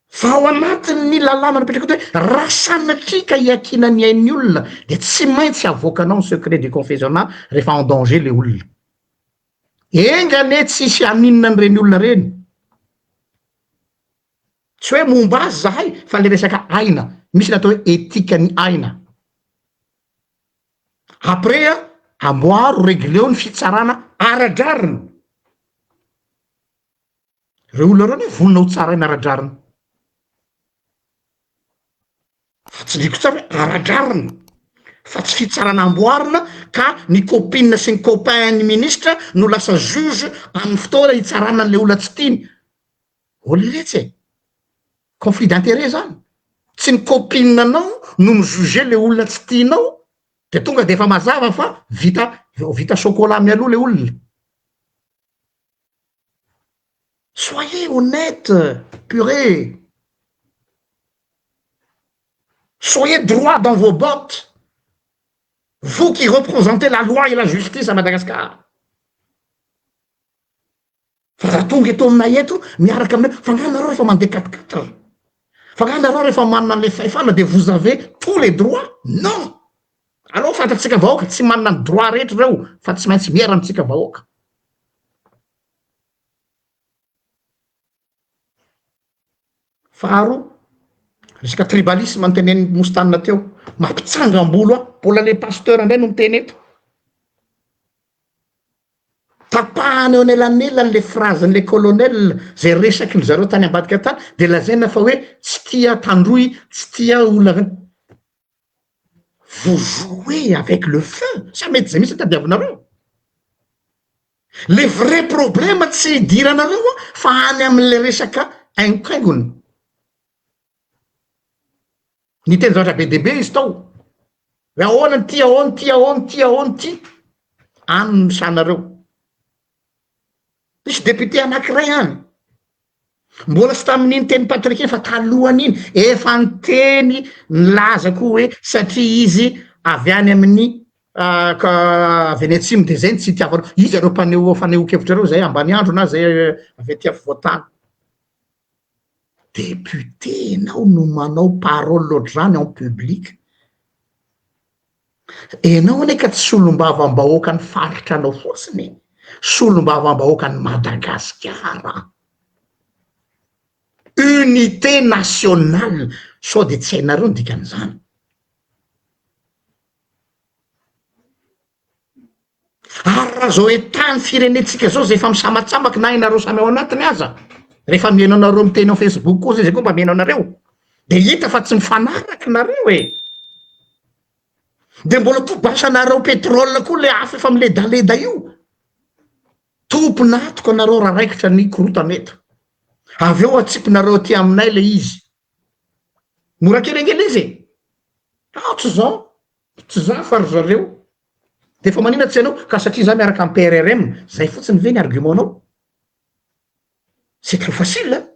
Fa ao anatin'ny lalàna napetraka hoe raha sanatria ka hiakina ny ain'ny olona de tsy maintsy avoakanao ny secret du confessionnat rehefa en danger le olona. Engane tsisy aninona an'ireny olona reny. Tsy hoe momba azy zahay fa le resaka aina. Misy natao hoe étika ny aina. Après amboaro régleo ny fitsarana ara-dravina. Reo olona reo hoe vonona ho tsaraina ara-dravina. Fa tsy diko tsara hoe ara-dravina, fa tsy fitsarana amboarina ka ny copine sy ny copain ny ministre no lasa juge amin'ny fotoana hitsarana an'le olona tsy tiany. Oleletsy e, conflit d'intérêt zany. Tsy ny copine anao no mijuge le olona tsy tianao de tonga de efa mazava fa vita chocolat mialoha le olona. Soyez honnête, purée. Soyez droit dans vos bottes. Vous qui représentez la loi et la justice à Madagascar. Fa raha tonga eto aminay eto miaraka aminay fa nganareo rehefa mandeha 4x4. Fa nganareo rehefa manana le fahefana de vous avez tous les droits? Non. Alors fantatsika vahoaka tsy manana ny droit rehetra reo fa tsy maintsy miara amitsika vahoaka. Faharo, resaka tribalisme antenen'ny mostanina teo, mampitsangam-bolo mbola le pasteur indray no miteny eto. Tapahana eo anelanelany le phrase-n'le colonel zay resaky ny zareo tany ambadika tany de lazaina fa hoe tsy tia tandroy, tsy tia olona. Vous jouez avec le feu. Sa mety zay misy tadiavinareo. Le vrai problème tsy idiranareo fa any amin'le resaka haingokaingony. Ny teny zavatra be dehibe izy tao. Hoe ahoana ny ty, ahoana ty, ahoana ty, ahoana ty. Any no misanareo. Misy député anankiray any. Mbola tsy tamin'iny teny Patrick iny fa talohan'iny efa niteny nilaza koa hoe satria izy avy any amin'ny avy any atsimo de zay tsy itiavanao. Izy areo fanehoan-kevitra reo zay ambany andro na zay avy aty afovoantany. Député nao no manao parole loatr'izany en public. Enao ane ka tsy solombavam-bahoaka ny faritranao fotsiny. solombavam-bahoaka ny Madagasikara. Unité nationale, sao de tsy hainareo ny dikan'izany. Ary raha zao etany firenetsika zao zay efa misamatsamaka na hainareo samy ao anatiny aza, rehefa mihaino anareo miteny ao Facebook koa zay koa mba mihaino anareo, de hita fa tsy mifanaraky nareo e. De mbola tobasanareo pétrole koa le afo efa miledaleda io. Tomponatoka anareo raha raikitra ny korotaneta. Avy eo atsipinareo aty aminay le izy. Mora kelengely izy e. Tsy za fa ry zareo. De fa manina tsy anao ka satria za miaraka amin'ny PRRM, zay fotsiny ve ny argumentanao? C'est trop facile, hein?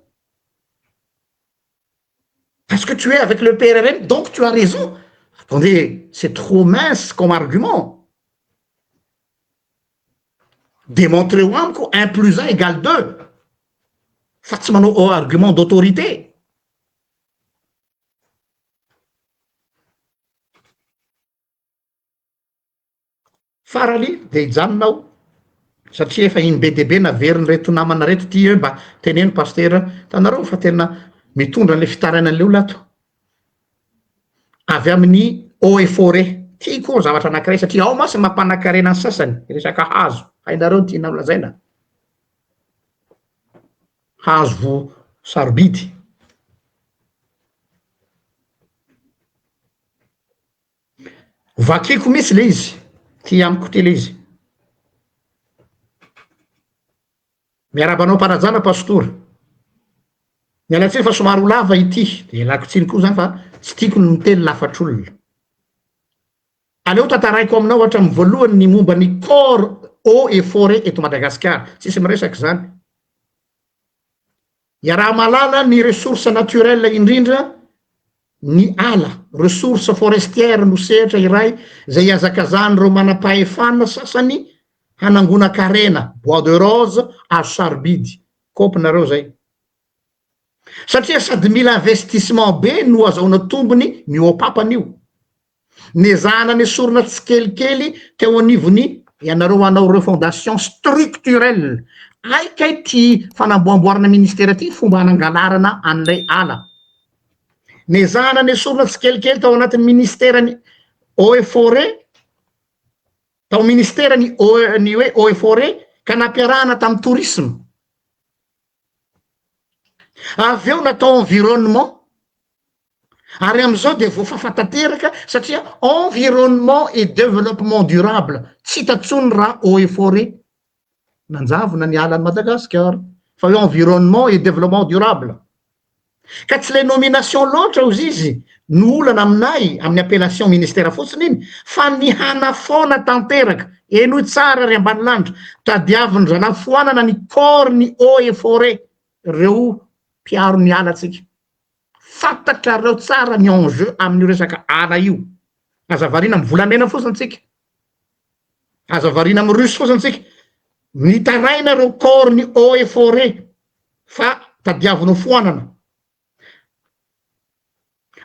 Parce que tu es avec le PRRM, donc tu as raison. Attendez, c'est trop mince comme argument. Démontrez-vous amiko 1 + 1 = 2. Fa tsy manao argument d'autorité. Farany de hijanonao satria efa iny be deaibe naveriny reto namana reto ty mba teneno pasteur, tanareo fa tena mitondra an'le fitaranan'le olona ato. Avy amin'ny eaux et forêt. Ty koa zavatra anankiray satria ao masy mampanakarena ny sasany, resaka hazo. Hainareo ty nalazaina. Hazo sarobidy. Vakiko misy le izy. Ty amiko ty le izy. Miarabanao parajana pastora. Mialatsiny fa somary ho lava ity. De ialako tsiny koa zany fa tsy tiako ny miteny lafatr'olona. Aleo tantaraiko aminao hatramin'ny voalohany ny momba ny corps eaux et forêt eto Madagasikara. Tsisy miresaky zany. Iaraha malala ny ressources naturelles indrindra ny ala, ressources forestières no sehatra iray zay azakazan'ireo manam-pahefana sasany hanangona karena, bois de rose, hazo sarobidy. Kopinareo zay. Satria sady mila investissement be no azahoana tombony mioapapany io. Nezahana ny sorona tsy kelikely teo anivony ianareo hanao refondation structurelle. Aikay ty fanamboamboarana ministère ty fomba hanangalarana an'ilay ala. Nezahana ny sorona tsy kelikely tao anatin'ny ministèrany eaux et forêt, tao ministèrany eaux et forêt ka nampiarahana tamin'ny tourisme. Avy eo natao environnement. Ary am'izao de voafafatanteraka satria environnement et développement durable tsy hitatsony raha eaux et forêt. Nanjavona ny alan'ny Madagasikara fa hoe environnement et développement durable. Ka tsy le nomination loatra ozy izy no olana aminay amin'ny appellation ministère fotsiny iny fa ny hanafona tanteraka enoy tsara ry ambany lanitra tadiaviny zanafoanana ny corps ny eaux et forêt reo mpiaro ny ala tsika. Fantatra reo tsara ny enjeu amin'ny resaka ala io. Aza varina amin'ny volamena fotsiny tsika. Aza varina amin'ny russe fotsiny tsika. Nitaraina reo corps ny eaux et forêt fa tadiaviny foanana.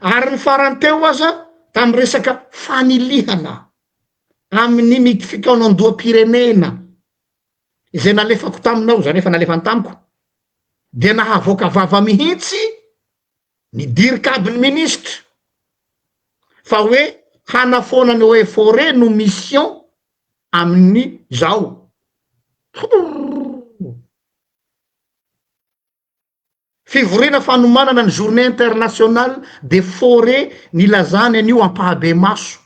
Ary ny farany teo aza tamin'ny resaka fanilihana amin'ny mifikaonandoha-pirenena izay nalefako taminao zany efa nalefany tamiko de nahavoaka vava mihitsy ny dirikabin'ny ministre fa hoe hanafona ny eaux et forêt no mission amin'ny zao. Fivorina fanomanana ny journée internationale des forêts nilazany an'io ampahabe maso.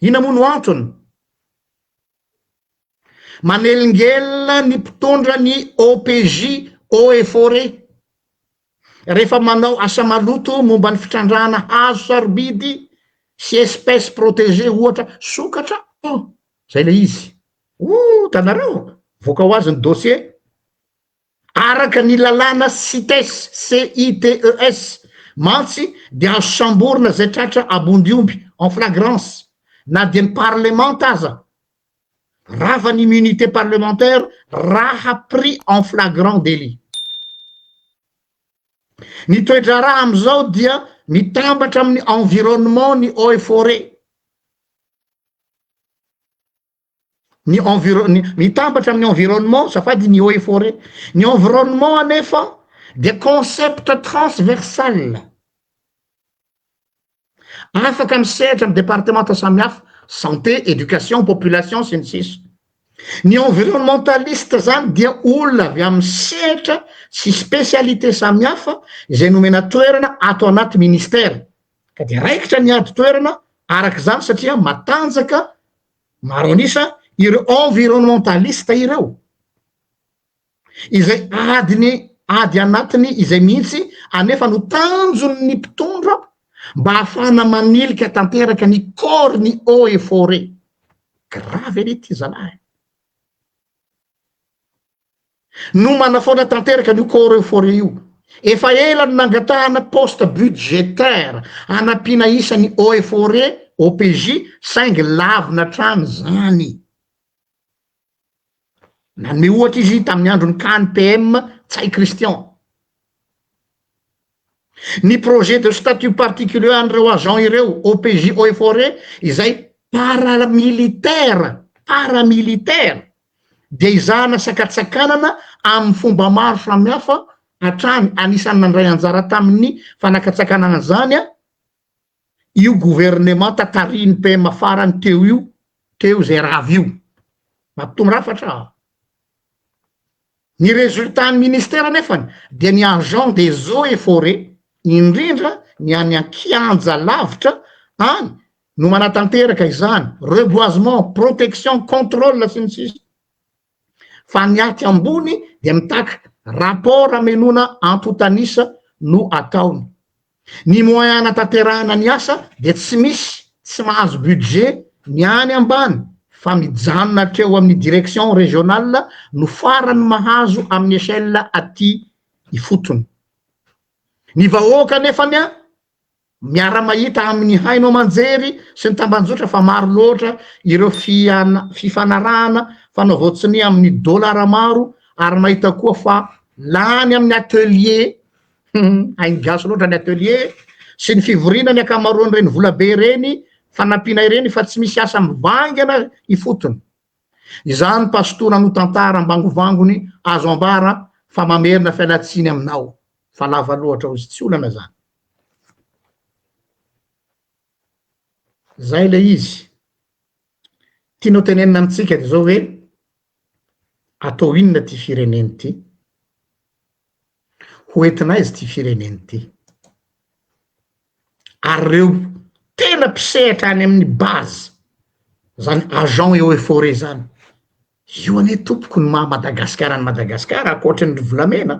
Ina moa no antony? Manelingelina ny mpitondra ny OPJ eaux et forêt rehefa manao asa maloto momba ny fitrandrahana hazo sarobidy sy espèce protégée ohatra sokatra. Zay le izy. Tanareo voaka ho azy ny dossier. Araka ny lalàna CITES, CITES, mantsy de azo samborina zay tratra abondiomby en flagrance na dia ny parlement aza. Rava ny immunité parlementaire raha pris en flagrant délit. Ny toetra raha am'izao dia mitambatra amin'ny environnement ny eaux et forêt. mitambatra amin'ny environnement safady ny eaux et forêt. Ny environnement anefa de concept transversal afaka misehatra amin'ny départementa samihafa santé, éducation, population sy ny sisa. Ny environnementaliste zany dia olona avy amin'ny sehatra sy spécialité samihafa izay nomena toerana atao anaty ministère ka de raikitra ny ady toerana arak'izany satria matanjaka maro anisa ireo environnementaliste ireo izay ady anatiny izay mihitsy anefa no tanjon'ny mpitondra mba hafana manilika tanteraka ny corps ny eaux et forêt. Grave ery zalahy. No manafoana tanteraka ny corps et forêt io. Efa ela no nangatahana poste budgétaire anapina isan'ny eaux et forêt OPJ saingy lavina trano zany. Nanome ohatra izy tamin'ny andron'ny CAN-PM Tsay Christian. Ny projet de statut particulier an'ireo agent ireo OPJ eaux et forêt izay paramilitaire de izana sakatsakanana amin'ny fomba maro samihafa hatrany anisan'ny nandray anjara tamin'ny fanakatsakanana zany io gouvernement tatariny PM farany teo zay ravy io mampitombo rafatra. Ny résultat ny ministère nefany de ny agent des eaux et forêt indrindra ny any ankianja lavitra any no manatanteraka izany reboisement, protection, contrôle sy ny sisa. Fa ny aty ambony de mitaka rapport amenona antotanisa no ataony. Ny moyen natanterahana ny asa de tsy misy, tsy mahazo budget ny any ambany fa mijanona hatreo amin'ny direction régionale no farany mahazo amin'ny échelle aty ifotony. Ny vahoaka nefany miara mahita amin'ny haino manjery sy ny tambanjotra fa maro loatra ireo fifanarahana fanaovaotsiny amin'ny dollara maro ary mahita koa fa lany amin'ny atelier hainy gaso loatra ny atelier sy ny fivorina ny akamaroany reny volabe reny fanampiana ireny fa tsy misy asa mivangana ifotony. Izany pasitona no tantara ambangovangony azo ambara fa mamerina fialatsiny aminao fa lava loatra ozy tsy olana zany. Zay le izy tianao tenenina amitsika de zao hoe atao inona ty fireneny ty, hoentinaizy ty fireneny ty, ary reo tena mpisehatra any amin'ny base zany agent eaux et forêt zany io ane tompoko ny maha Madagasikara ny Madagasikara akoatrany ry volamena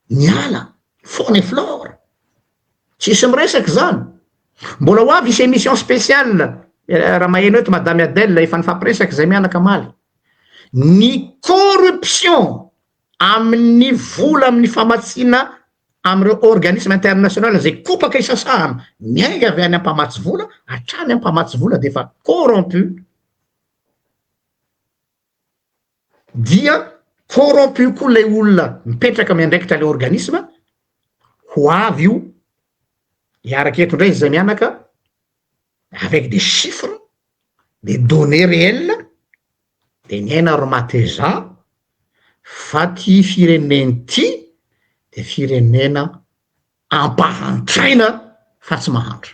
ny ala faune et flore tsisy miresaky zany. Mbola ho avy isy émission spéciale raha maheno eto madame Adèle efa nifampiresaky zay mianaka maly ny corruption amin'ny vola amin'ny famatsina am'ireo organisme international zay kopaka isasahana miainga avy any ampamatsy vola hatrany ampamatsy vola de fa corrompu dia corrompu koa le olona mipetraka miandraikitra le organisme ho avy io iaraky eto ndray zay mianaka avec des chiffres, des données réelles de niaina ro mateza fa ty fireneny ty de firenena ampahantraina fa tsy mahantra.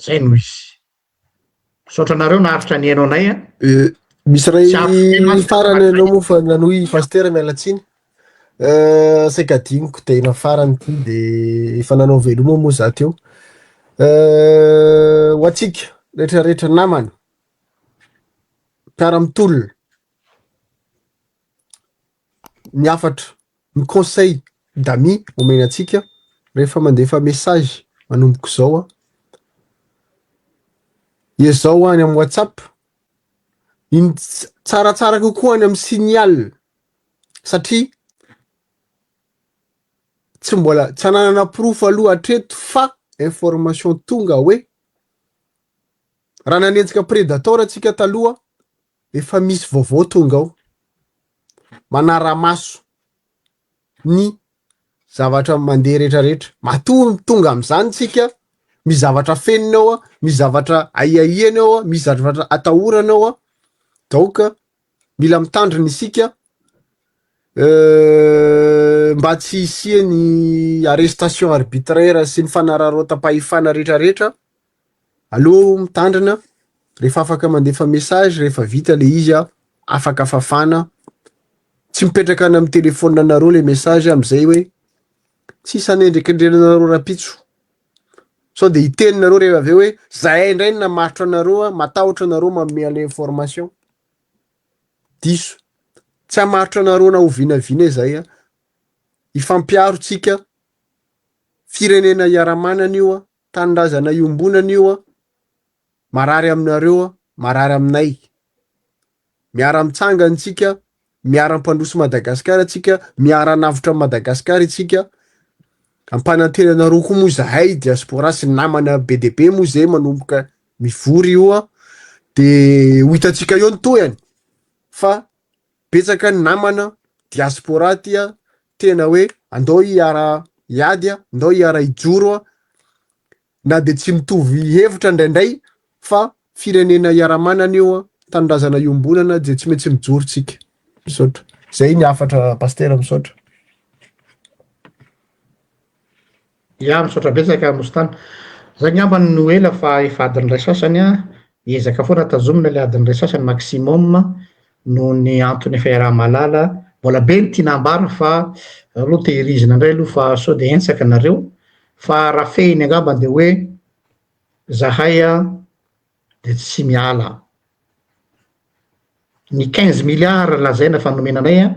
Zay no izy. Sotranareo naharitra ny hainao anay misy ray farany anao moa fa nanohy pasteur mialatsiny saika diniko tena farany ty de efa nanao veloma moa za teo ho atsika rehetrarehetra namany mpiara-mitolona ny afatra ny conseil d'ami omena atsika rehefa mandefa message manomboko zao izao any amin'ny WhatsApp iny tsaratsara kokoa any amin'ny signal satria tsy mbola tsy ananana proof aloha hatreto fa information tonga hoe raha nanenjika prédateur atsika taloha efa misy vaovao tonga ao manara-maso ny zavatra mandeha rehetrarehetra matoa tonga am'izany tsika misy zavatra feninao a, misy zavatra aiaianao a, misy zavatra atahoranao a. Donc mila mitandrina isika mba tsy hisiany arrestation arbitraire sy ny fanararotam-pahefana rehetrarehetra. Aleo mitandrina, rehefa afaka mandefa message, rehefa vita le izy a afaka fafana, tsy mipetraka any amin'ny telefôna anareo le message am'izay hoe tsisy anendrikendrenanareo rapitso. Sao de hiteninareo rehefa aveo hoe zahay indray namaritra anareo a, matahotra anareo manome an'le information. Diso, tsy hamaritra anareo na ho vinavina zay a. Ifampiaro tsika, firenena iara-manana io a, tanindrazana iombonana io a, marary aminareo a, marary aminay. Miara mitsangana tsika, miara mpandroso Madagasikara tsika, miara navitra Madagasikara tsika. Ampanantenanareo koa moa zahay diaspora sy namana be de be moa zay manomboka mivory io a, de ho hitatsika eo ny toyany fa betsaka ny namana diaspora tia tena hoe andao hiara hiady a, andao hiara hijoro a, na de tsy mitovy hevitra ndraindray fa firenena iara-manana io a, tanindrazana iombonana de tsy maintsy mijoro tsika. Misaotra. Zay ny afatra pasteur, misaotra. Ia, misaotra betsaka Mostana. Zay ngambany no ela fa efa adiny ray sasany a, ezaka foana tazomina le adiny ray sasany maximum no ny antony efa iaraha-malala. Mbola be ny tiana ambara fa aloha tehirizina indray aloha fa sao de entsaka nareo. Fa raha fehiny angambany de hoe zahay a de tsy miala. Ny 15 milliards lazaina fa nomenanay a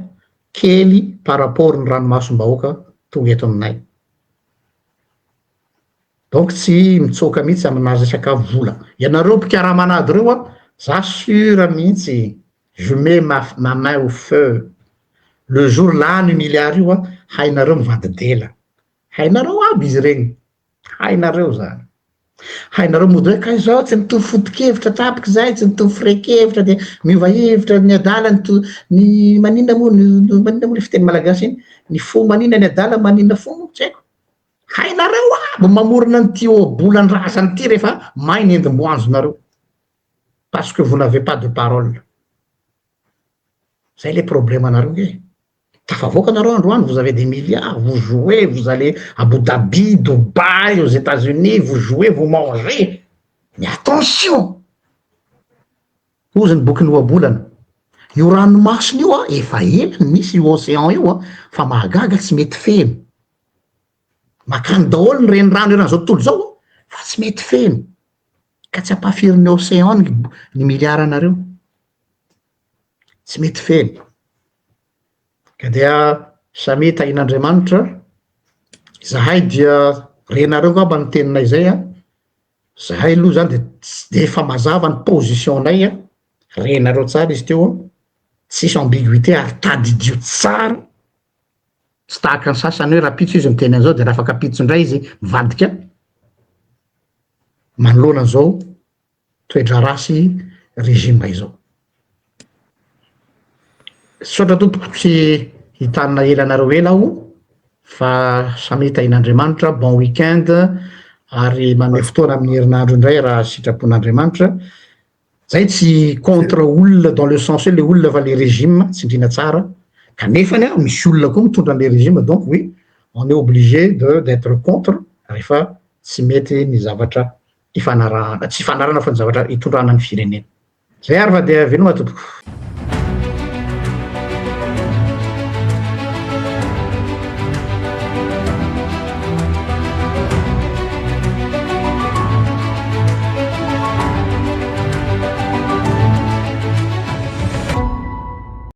kely par rapport ny ranomasom-bahoaka tonga eto aminay. Donc tsy mitsoka mihitsy aminazy resaka vola. Ianareo mpikaramanady reo a, za sura mihitsy, je mets ma main au feu. Le jour lany milliard io a, hainareo mivady dela. Hainareo aby izy regny. Hainareo zany. Hainareo mody hoe ka zao tsy mitovy foto-kevitra tapaky zay, tsy mitovy fire-kevitra de miova hevitra ny adala ny maninona moa maninona moa le fiteny malagasy iny, ny fo maninona ny adala maninona fo moa tsy haiko. Hainareo aby mamorona an'ity bolan-drazany ity rehefa mainy endimboanjonareo. Parce que vous n'avez pas de parole. Zay le problème anareo nge. Tafavoaka anareo androany, vous avez des milliards, vous jouez, vous allez à Abu Dhabi, Dubaï, aux États-Unis, vous jouez, vous mangez. Mais attention! Ozy ny boky noabolana. Io ranomasina io a, efa ela misy io océan io a, fa mahagaga tsy mety feno. Makany daholo ny renirano eran'izao tontolo zao, fa tsy mety feno. Ka tsy ampafirin'ny océan ny milliard anareo. Tsy mety feno. Ka dia samy tahin'Andriamanitra, zahay dia renareo ngamba ny teninay zay a, zahay aloha zany de efa mazava ny position-nay a, renareo tsara izy teo a, tsisy ambiguïté ary tadidio tsara. Tsy tahaka ny sasany hoe rapitso izy miteny an'izao de raha afaka pitso indray izy mivadika manoloana an'izao toetra rasy régime izao. Saotra tompoko tsy hitanina ela anareo ela aho, fa samy tahin'Andriamanitra, bon week-end ary manome fotoana amin'ny herinandro indray raha sitrapon'Andriamanitra. Zay tsy contre olona dans le sens hoe le olona fa le régime tsindriana tsara, kanefany a misy olona koa mitondra an'le régime, donc oui, on est obligé d'être contre rehefa tsy mety ny zavatra ifanarahana, tsy ifanarahana fa ny zavatra hitondrana ny firenena. Zay ary fa de veloma tompoko.